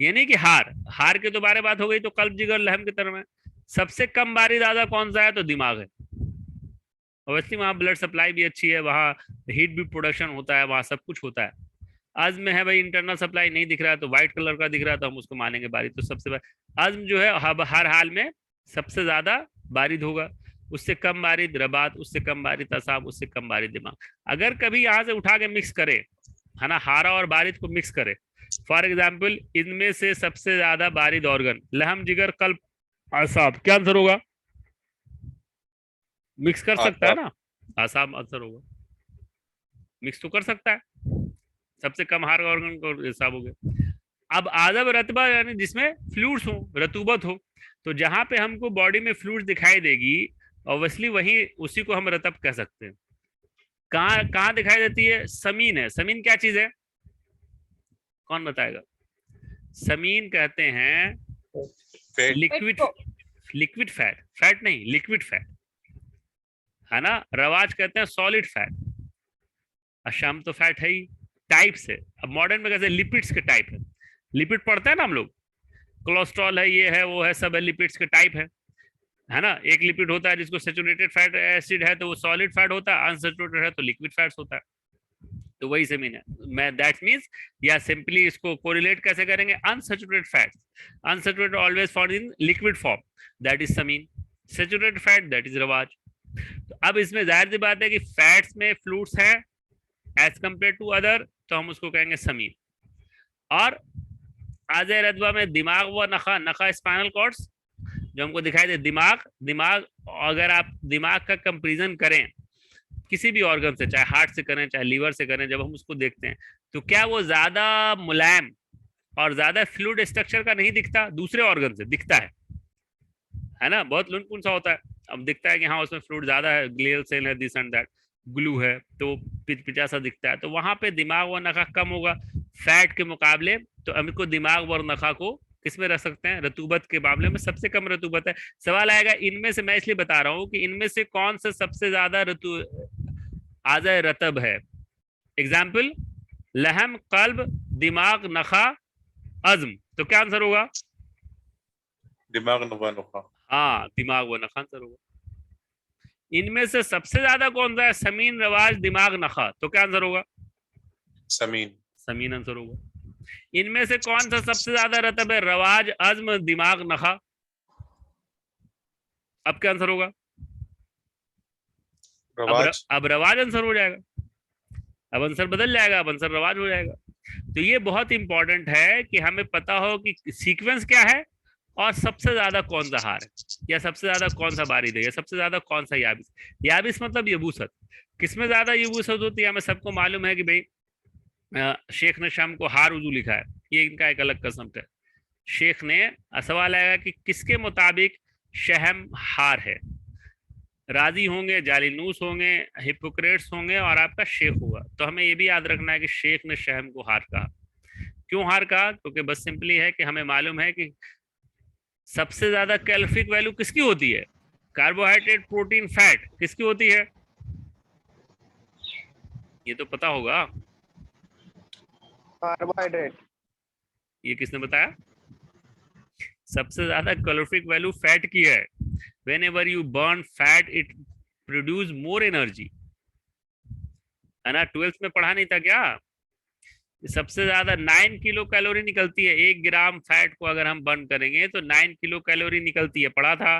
ये नहीं कि हार के तो बारे बात हो गई, तो कल्ब जिगर लहम की तरह में सबसे कम बारिद आजा कौन सा है? तो दिमाग है। ऑब्वियसली वहां ब्लड सप्लाई भी अच्छी है, वहां हीट भी प्रोडक्शन होता है, वहां सब कुछ होता है। अज़्म में है भाई इंटरनल सप्लाई नहीं दिख रहा है, तो व्हाइट कलर का दिख रहा है, तो हम उसको मानेंगे बारिद। तो सबसे अज़्म जो है हर हाल में सबसे ज्यादा बारिद होगा, उससे कम बारिद रबात, उससे कम बारिद असाब, उससे कम बारिद दिमाग। अगर कभी यहाँ से उठा के मिक्स करे, है ना, हारा और बारिद को मिक्स करे, फॉर एग्जाम्पल इनमें से सबसे ज्यादा बारिद ऑर्गन लहम जिगर कल्ब असाब, क्या आंसर होगा? मिक्स कर सकता है ना, आसाब आंसर होगा। मिक्स तो कर सकता है, सबसे कम हार ऑर्गन को हिसाब हो गया। अब आजब रतबा यानी जिसमें फ्लूइड्स हो, रतूबत हो, तो जहां पे हमको बॉडी में फ्लूइड्स दिखाई देगी ऑब्वियसली वही उसी को हम रतब कह सकते हैं। कहाँ दिखाई देती है? समीन है। समीन क्या चीज है? कौन बताएगा? समीन कहते हैं लिक्विड फैट, फैट नहीं लिक्विड फैट, है ना। रवाज कहते हैं सॉलिड फैट, अशाम तो फैट है ही, टाइप्स है। अब मॉडर्न में कैसे लिपिड्स के टाइप है, लिपिड पढ़ते हैं ना हम लोग, कोलेस्ट्रॉल है, ये है, वो है, सब है, लिपिड्स के टाइप है ना। एक लिपिड होता है जिसको सैचुरेटेड फैट एसिड है तो वो सॉलिड फैट होता है, अनसैचुरेटेड है तो लिक्विड फैट्स होता है। तो वही समीन है। मैं दैट मींस या सिंपली इसको कोरिलेट कैसे करेंगे? Unsaturated fats, unsaturated always found in liquid form, that is Sameen. Saturated fat that is रवाज। तो अब इसमें जाहिर सी बात है कि फैट्स में फ्लूइड्स है एज कंपेयर टू अदर, तो हम उसको कहेंगे समीन। और आज़े रतबा में दिमाग व नखा, नखा स्पाइनल कॉर्ड्स जो हमको दिखाई दे, दिमाग अगर आप दिमाग का कंपेरिजन करें किसी भी ऑर्गन से, चाहे हार्ट से करें चाहे लीवर से करें, जब हम उसको देखते हैं तो क्या वो ज्यादा मुलायम और ज्यादा फ्लूइड स्ट्रक्चर का नहीं दिखता? दूसरे ऑर्गन से दिखता है ना, बहुत लुनपुन सा होता है। अब दिखता है कि हाँ उसमें फ्लूइड ज्यादा है, ग्लियल सेल है, दिस एंड दैट, ग्लू है, तो पिचा सा दिखता है। तो वहां पे दिमाग व नखा कम होगा फैट के मुकाबले। तो हमको दिमाग व नखा को किसमें रख सकते हैं? रतूबत के मामले में सबसे कम रतूबत है। सवाल आएगा इनमें से, मैं इसलिए बता रहा हूं कि इनमें से कौन सा सबसे ज्यादा आज़ा रतब है। एग्जाम्पल लहम, कल्ब, दिमाग, नखा, अज़्म, तो क्या आंसर होगा? दिमाग नखा। हाँ, दिमाग व नखा आंसर होगा। इनमें से सबसे ज्यादा कौन सा है? समीन, रवाज, दिमाग, नखा, तो क्या आंसर होगा? समीन आंसर होगा। इनमें से कौन सा सबसे ज्यादा रतब है? रवाज, अज़्म, दिमाग, नखा। अब क्या आंसर होगा? अब रवाज आंसर हो जाएगा, अब आंसर बदल जाएगा, अब आंसर रवाज हो जाएगा। तो ये बहुत इंपॉर्टेंट है कि हमें पता हो कि सीक्वेंस क्या है और सबसे ज्यादा कौन सा हार है, या सबसे ज्यादा कौन सा बारिद है, या सबसे ज्यादा कौन सा याबिस। याबिस मतलब यबूसत। किसमें ज्यादा यबूसत होती है? हमें सबको मालूम है कि भाई शेख ने शाम को हार उजू लिखा है, ये इनका एक अलग कसम है। शेख ने, सवाल आएगा कि किसके मुताबिक शहम हार है? राजी होंगे, जालिनूस होंगे, हिपोक्रेट्स होंगे और आपका शेख होगा। तो हमें ये भी याद रखना है कि शेख ने शहम को हार कहा। क्यों हार कहा? क्योंकि बस सिंपली है कि हमें मालूम है कि सबसे ज्यादा कैलोरिफिक वैल्यू किसकी होती है? कार्बोहाइड्रेट, प्रोटीन, फैट, किसकी होती है? ये तो पता होगा। कार्बोहाइड्रेट। ये किसने बताया? सबसे ज्यादा कैलोरिफिक वैल्यू फैट की है। whenever you burn fat it produce more energy, है ना। 12th में पढ़ा नहीं था क्या? सबसे ज्यादा 9 किलो कैलोरी निकलती है। 1 ग्राम फैट को अगर हम बर्न करेंगे तो 9 किलो कैलोरी निकलती है, पढ़ा था।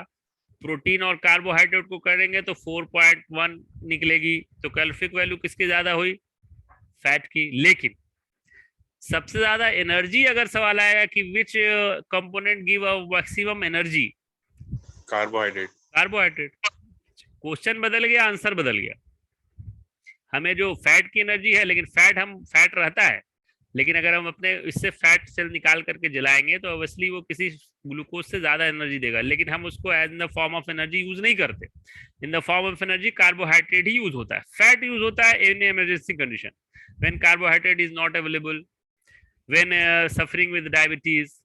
प्रोटीन और कार्बोहाइड्रेट को करेंगे तो 4.1 निकलेगी। तो कैलोरिफिक वैल्यू किसकी ज्यादा हुई? फैट की। लेकिन सबसे ज्यादा एनर्जी अगर सवाल आएगा कि विच component give a maximum energy? Carbohydrate. Question बदल गया, आंसर बदल गया। हमें जो फैट की एनर्जी है, लेकिन फैट रहता है, लेकिन अगर हम अपने इससे फैट सेल निकाल करके जलाएंगे तो ऑब्वियसली वो किसी ग्लूकोज से ज्यादा एनर्जी देगा, लेकिन हम उसको as in the form of energy use नहीं करते। In the form of energy carbohydrate ही यूज होता है। फैट यूज होता है in emergency condition, when carbohydrate is not available. when suffering with diabetes,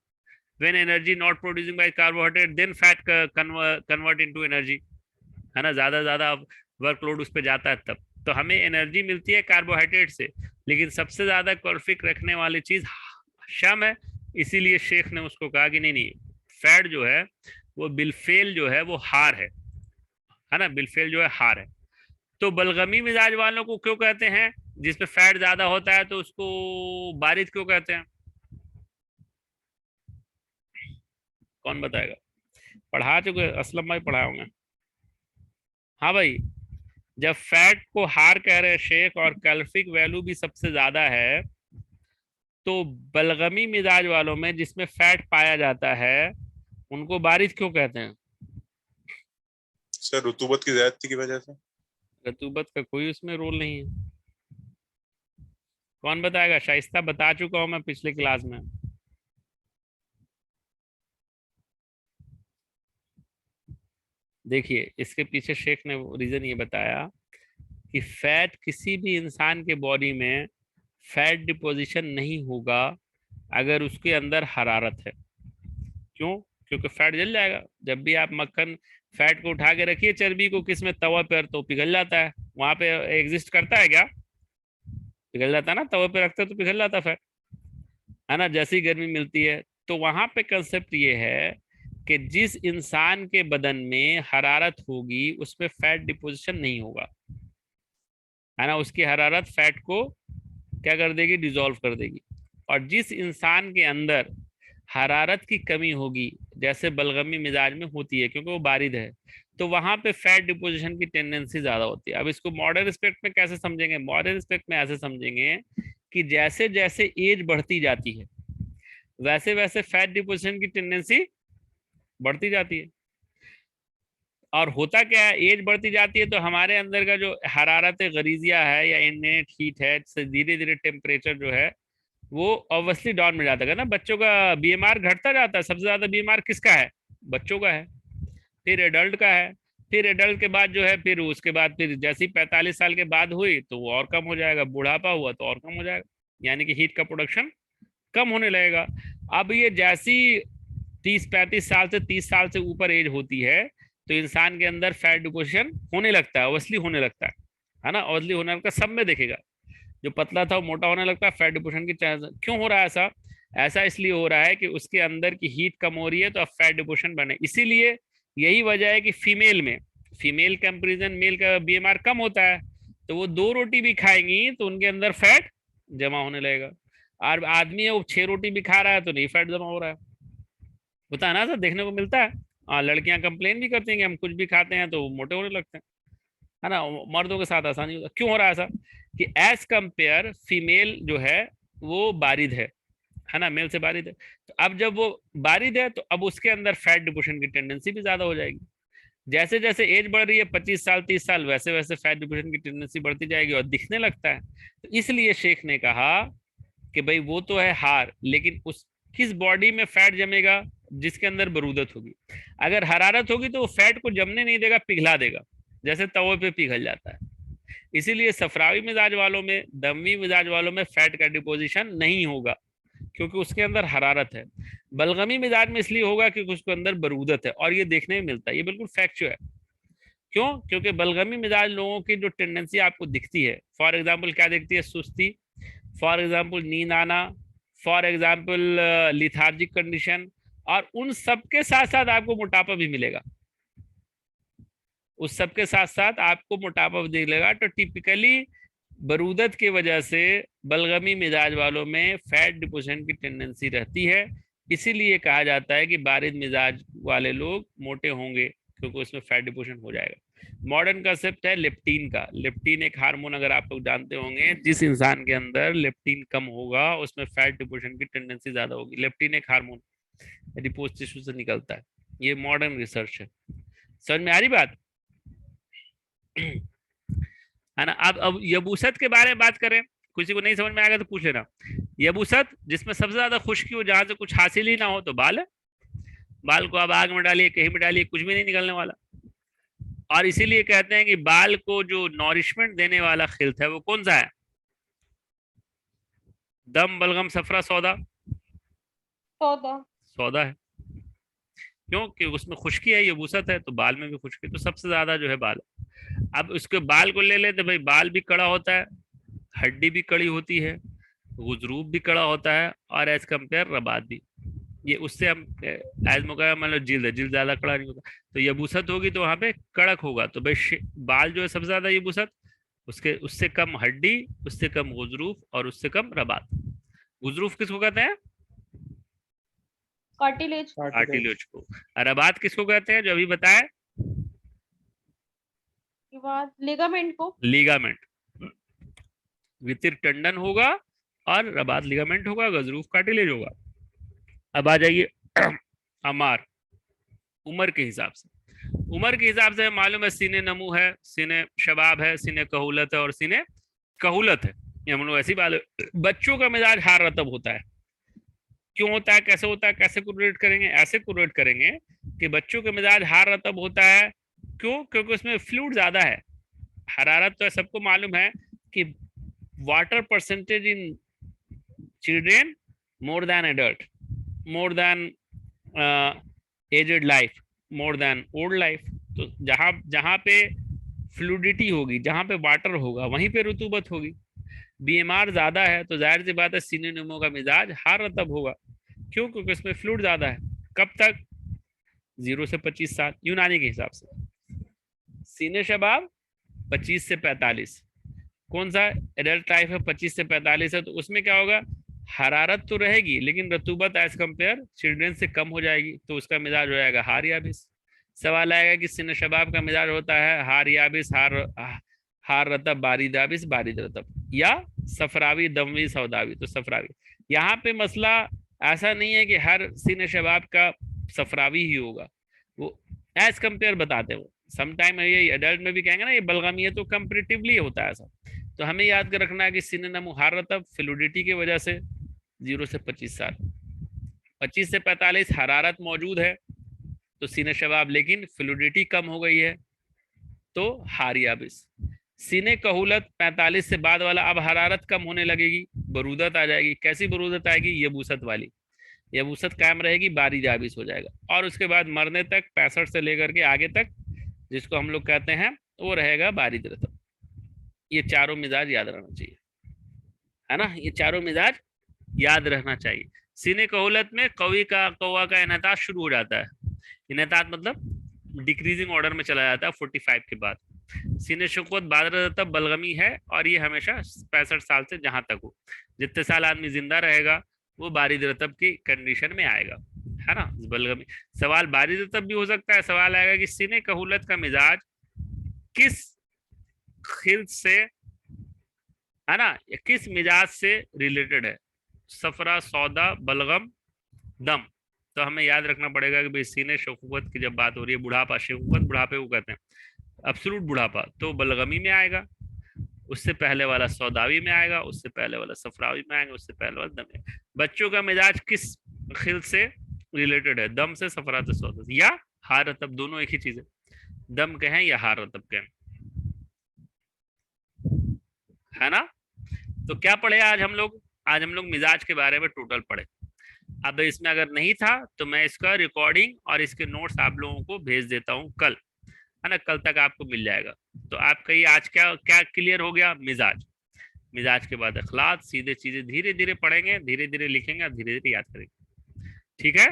when energy not producing by carbohydrate, then fat convert into energy, है ना, ज्यादा वर्कलोड उस पर जाता है तब। तो हमें एनर्जी मिलती है कार्बोहाइड्रेट से, लेकिन सबसे ज्यादा कैलोरीफिक रखने वाली चीज श्याम है। इसीलिए शेख ने उसको कहा कि नहीं, फैट जो है वो बिलफेल जो है वो हार है ना, बिलफेल जो है हार है। तो बलगमी मिजाज वालों को क्यों कहते हैं, जिसमें फैट ज्यादा होता है तो उसको बारिद क्यों कहते हैं? कौन बताएगा? पढ़ा चुके असलम भाई, पढ़ाए होंगे। हाँ भाई, जब फैट को हार कह रहे शेख और कैलोरिफिक वैल्यू भी सबसे ज्यादा है, तो बलगमी मिजाज वालों में जिसमें फैट पाया जाता है उनको बारिद क्यों कहते हैं? सर रुतूबत की ज्यादती की वजह से। रतूबत का कोई उसमें रोल नहीं है। कौन बताएगा? शाइस्ता बता चुका हूं मैं पिछले क्लास में। देखिए, इसके पीछे शेख ने रीजन ये बताया कि फैट किसी भी इंसान के बॉडी में फैट डिपोजिशन नहीं होगा अगर उसके अंदर हरारत है। क्यों? क्योंकि फैट जल जाएगा। जब भी आप मक्खन फैट को उठा के रखिए, चर्बी को किस में, तवा पर, तो पिघल जाता है। वहां पे एग्जिस्ट करता है क्या? पिघल जाता है ना, तवा पे रखते तो पिघल जाता फैट, है ना, जैसी गर्मी मिलती है। तो वहां पे कंसेप्ट ये है कि जिस इंसान के बदन में हरारत होगी उसमें फैट डिपोजिशन नहीं होगा, है ना, उसकी हरारत फैट को क्या कर देगी? डिसॉल्व कर देगी। और जिस इंसान के अंदर हरारत की कमी होगी, जैसे बलगमी मिजाज में होती है क्योंकि वो बारिद है, तो वहां पे फैट डिपोजिशन की टेंडेंसी ज्यादा होती है। अब इसको मॉडर्न रिस्पेक्ट में कैसे समझेंगे? मॉडर्न रिस्पेक्ट में ऐसे समझेंगे कि जैसे जैसे एज बढ़ती जाती है वैसे वैसे फैट डिपोजिशन की टेंडेंसी बढ़ती जाती है। और होता क्या है, एज बढ़ती जाती है तो हमारे अंदर का जो हरारत गरीजिया है या इननेट हीट है, धीरे धीरे टेम्परेचर जो है वो ऑब्वियसली डाउन में जाता है ना। बच्चों का बीएमआर घटता जाता है। सबसे ज्यादा बीएमआर किसका है? बच्चों का है, फिर एडल्ट का है, फिर एडल्ट के बाद जो है, फिर उसके बाद फिर जैसी 45 साल के बाद हुई तो वो और कम हो जाएगा, बुढ़ापा हुआ तो और कम हो जाएगा, यानी कि हीट का प्रोडक्शन कम होने लगेगा। अब ये जैसी 30-35 साल से 30 साल से ऊपर एज होती है तो इंसान के अंदर फैट डिपोजिशन होने लगता है, ऑब्वियसली होने लगता है ना, ऑब्वियसली होने लगता है। सब में देखेगा, जो पतला था वो मोटा होने लगता है, फैट डिपोजिशन की चांस। क्यों हो रहा है ऐसा? ऐसा इसलिए हो रहा है कि उसके अंदर की हीट कम हो रही है तो अब फैट डिपोजिशन बने। इसीलिए यही वजह है कि फीमेल कंपेरिजन मेल का बीएमआर कम होता है, तो वो 2 रोटी भी खाएंगी तो उनके अंदर फैट जमा होने लगेगा। और आदमी है वो 6 रोटी भी खा रहा है तो नहीं फैट जमा हो रहा है। होता है ना सर, देखने को मिलता है। लड़कियां कंप्लेन भी करती हैं कि हम कुछ भी खाते हैं तो मोटे होने लगते हैं, है ना। मर्दों के साथ ऐसा नहीं होता। क्यों हो रहा है ऐसा? कि एज कंपेयर फीमेल जो है वो बारिद है ना, मेल से बारिद है। तो अब जब वो बारिद है तो अब उसके अंदर फैट डिपोजिशन की टेंडेंसी भी ज्यादा हो जाएगी। जैसे जैसे एज बढ़ रही है 25 साल 30 साल, वैसे वैसे फैट डिपोजिशन की टेंडेंसी बढ़ती जाएगी और दिखने लगता है। तो इसलिए शेख ने कहा कि भाई वो तो है हार, लेकिन उस किस बॉडी में फैट जमेगा? जिसके अंदर बरूदत होगी। अगर हरारत होगी तो वो फैट को जमने नहीं देगा, पिघला देगा, जैसे तवे पे पिघल जाता है। इसीलिए सफरावी मिजाज वालों में, दमवी मिजाज वालों में फैट का डिपोजिशन नहीं होगा क्योंकि उसके अंदर हरारत है। बलगमी मिजाज में इसलिए होगा क्योंकि उसके अंदर बरूदत है, और ये देखने में मिलता है। ये बिल्कुल फैक्चुअल है। क्यों? क्योंकि बलगमी मिजाज लोगों की जो टेंडेंसी आपको दिखती है, फॉर एग्जाम्पल क्या दिखती है? सुस्ती, फॉर एग्जाम्पल नींद आना, फॉर एग्जाम्पल लिथार्जिक कंडीशन, और उन सबके साथ साथ आपको मोटापा भी मिलेगा। उस सबके साथ साथ आपको मोटापा भी मिलेगा। तो टिपिकली बरूदत की वजह से बलगमी मिजाज वालों में फैट डिपोजिशन की टेंडेंसी रहती है। इसीलिए कहा जाता है कि बारिद मिजाज वाले लोग मोटे होंगे क्योंकि उसमें फैट डिपोजिशन हो जाएगा। मॉडर्न कंसेप्ट है लेप्टिन का। लेप्टिन एक हार्मोन, अगर आप लोग जानते होंगे, जिस इंसान के अंदर लेप्टिन कम होगा उसमें फैट डिपोजिशन की टेंडेंसी ज्यादा होगी। लेप्टिन एक हार्मोन एडिपोज टिश्यू से निकलता है। ये मॉडर्न रिसर्च है। समझ में आ रही बात? है ना। अब यबूसत के बारे में बात करें, किसी को नहीं समझ में आएगा तो पूछ लेना। यबूसत जिसमें सबसे ज्यादा खुश्की हो, जहां से कुछ हासिल ही ना हो, तो बाल है। बाल को आप आग में डालिए, कहीं में डालिए, कुछ भी नहीं निकलने वाला। और इसीलिए कहते हैं कि बाल को जो नॉरिशमेंट देने वाला खिल्त है वो कौन सा है? दम, बलगम, सफरा, सौदा। 14। सौदा है, क्योंकि उसमें खुश्की है, ये वसत है, तो बाल में भी खुश्की, तो सबसे ज्यादा जो है बाल। अब उसके बाल को ले लेते भाई, बाल भी कड़ा होता है, हड्डी भी कड़ी होती है, गुजरूब भी कड़ा होता है, और एज कंपेयर रबात भी। ये उससे हम एज मुकाबला मान लो जिल्द है, जिल्द ज्यादा कड़ा नहीं होता, तो यबूसत होगी तो वहां पे कड़क होगा, तो भाई बाल जो है सबसे ज्यादा यबूसत, उसके उससे कम हड्डी, उससे कम गुजरूफ, और उससे कम रबात। गुजरूफ किसको कहते हैं? कार्टिलेज। कार्टिलेज को। रबात किसको कहते हैं, जो अभी बताया? के बाद लिगामेंट को। लिगामेंट। वितिर टंडन होगा और रबात लिगामेंट होगा, गजरूफ कार्टिलेज होगा। अब आ जाइए अमार, उम्र के हिसाब से। उम्र के हिसाब से मालूम है, सीने नमू है, सीने शबाब है, सीने कहूलत है, और सीने कहूलत है। ये हम लोग ऐसी बात, बच्चों का मिजाज हार रतब होता है। क्यों होता है, कैसे होता है, कैसे कोरिलेट करेंगे? ऐसे कोरिलेट करेंगे कि बच्चों का मिजाज हार रतब होता है। क्यों? क्योंकि उसमें फ्लूइड ज्यादा है। हरारत तो सबको मालूम है कि water percentage in children more than adult, more than aged life, more than old life. तो जहां जहां पे फ्लूडिटी होगी, जहां पे वाटर होगा, वहीं पे रुतूबत होगी। बीएमआर ज्यादा है तो जाहिर सी बात है सीने नमो का मिजाज हार रतब होगा। क्यों? क्योंकि इसमें फ्लूइड ज्यादा है। कब तक? 0 से 25 साल यूनानी के हिसाब से। सीने शबाब 25 से 45। कौन सा एडल्ट टाइप है? 25 से 45 है, तो उसमें क्या होगा, हरारत तो रहेगी लेकिन रतूबत एज कंपेयर चिल्ड्रन से कम हो जाएगी, तो उसका मिजाज हो जाएगा हार याबिस। सवाल आएगा कि सीने शबाब का मिजाज होता है हार याबिस, हार रतब, बारिद याबिस, बारिद रतब, या सफरावी, दमवी, सौदावी। तो सफरावी। यहाँ पे मसला ऐसा नहीं है कि हर सीने शबाब का सफरावी ही होगा, वो एज कंपेयर बताते हो। समटाइम ये एडल्ट में भी कहेंगे ना, ये बलगामी है, तो कंपेरेटिवली होता है ऐसा। तो हमें याद कर रखना है कि सीने नमू हार रतब फ्लूडिटी की वजह से 0 से 25 साल। 25 से 45 हरारत मौजूद है तो सीने शबाब, लेकिन फ्लूडिटी कम हो गई है तो हार याबिस। सीने कहूलत 45 से बाद वाला, अब हरारत कम होने लगेगी, बरूदत आ जाएगी। कैसी बरूदत आएगी? यबूसत वाली। यबूसत कायम रहेगी, बारिद याबिस हो जाएगा। और उसके बाद मरने तक 65 से लेकर के आगे तक, जिसको हम लोग कहते हैं, वो रहेगा बारिद रतब। ये चारों मिजाज याद रहना चाहिए, है ना? ये चारों मिजाज याद रहना चाहिए। सीने कहूलत में कौवा का इनहतात शुरू हो जाता है। इनहतात मतलब डिक्रीजिंग ऑर्डर में चला जाता है 45 के बाद। सीने शुक़वत बारिद रतब बलगमी है, और ये हमेशा 65 साल से जहां तक हो, जितने साल आदमी जिंदा रहेगा वो बारिद रतब की कंडीशन में आएगा, है ना? बलगमी। सवाल बारिद रतब भी हो सकता है। सवाल आएगा कि सीने कहूलत का मिजाज किस खिल से, है ना, किस मिजाज से रिलेटेड है? सफरा, सौदा, बलगम, दम। तो हमें याद रखना पड़ेगा कि भाई सीने शकुवत की जब बात हो रही है, बुढ़ापा, शकुवत बुढ़ापे को कहते हैं, अब्सोल्यूट बुढ़ापा, तो बलगमी में आएगा। उससे पहले वाला सौदावी में आएगा, उससे पहले वाला सफरावी में आएगा, उससे पहले वाला दम में। बच्चों का मिजाज किस खिल से रिलेटेड है? दम से, सफरा से, सौदा से, या हार रतब। दोनों एक ही चीज है, दम कहें या हार रतब कहें, है ना? तो क्या पढ़े आज हम लोग? आज हम लोग मिजाज के बारे में टोटल पढ़े। अब इसमें अगर नहीं था तो मैं इसका रिकॉर्डिंग और इसके नोट्स आप लोगों को भेज देता हूँ कल, है ना? कल तक आपको मिल जाएगा। तो आपका ये आज क्या क्या क्लियर हो गया? मिजाज। मिजाज के बाद अखलाक, सीधे चीजें धीरे धीरे पढ़ेंगे, धीरे धीरे लिखेंगे, धीरे धीरे याद करेंगे। ठीक है?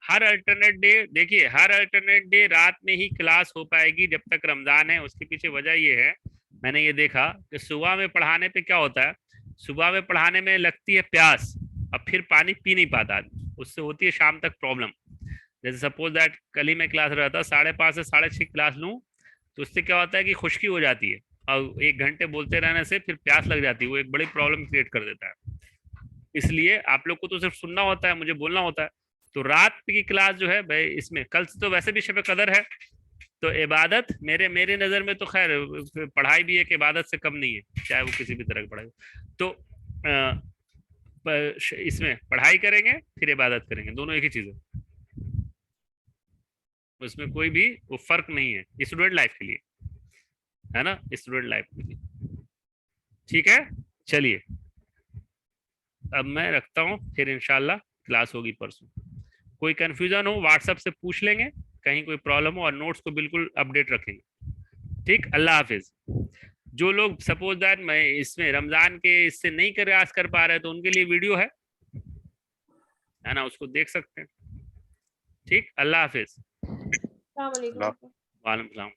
हर अल्टरनेट डे, देखिए हर अल्टरनेट डे रात में ही क्लास हो पाएगी जब तक रमजान है। उसके पीछे वजह ये है, मैंने ये देखा कि सुबह में पढ़ाने पे क्या होता है, सुबह में पढ़ाने में लगती है प्यास, अब फिर पानी पी नहीं पाता आदमी, उससे होती है शाम तक प्रॉब्लम। जैसे सपोज दैट कल ही मैं क्लास रहता, 5:30 से 6:30 क्लास लूँ, तो उससे क्या होता है कि खुश्की हो जाती है, और 1 घंटे बोलते रहने से फिर प्यास लग जाती है, वो एक बड़ी प्रॉब्लम क्रिएट कर देता है। इसलिए आप लोग को तो सिर्फ सुनना होता है, मुझे बोलना होता है। तो रात की क्लास जो है भाई, इसमें कल से तो वैसे भी शब कदर है, तो इबादत मेरे नज़र में तो खैर पढ़ाई भी एक इबादत से कम नहीं है, चाहे वो किसी भी तरह की पढ़ाई। तो इसमें पढ़ाई करेंगे फिर इबादत करेंगे, दोनों एक ही चीज़ है, उसमें कोई भी वो फर्क नहीं है स्टूडेंट लाइफ के लिए, है ना? स्टूडेंट लाइफ के लिए। ठीक है, चलिए। अब मैं रखता हूँ, फिर इंशाल्लाह क्लास होगी परसों। कोई कंफ्यूजन हो व्हाट्सएप से पूछ लेंगे, कहीं कोई प्रॉब्लम हो, और नोट्स को बिल्कुल अपडेट रखेंगे। ठीक, अल्लाह हाफिज। जो लोग सपोज दैट मैं इसमें रमजान के इससे नहीं क्लास कर पा रहे तो उनके लिए वीडियो है ना, उसको देख सकते हैं। ठीक, अल्लाह हाफिज। अस्सलाम वालेकुम। वालेकुम सलाम।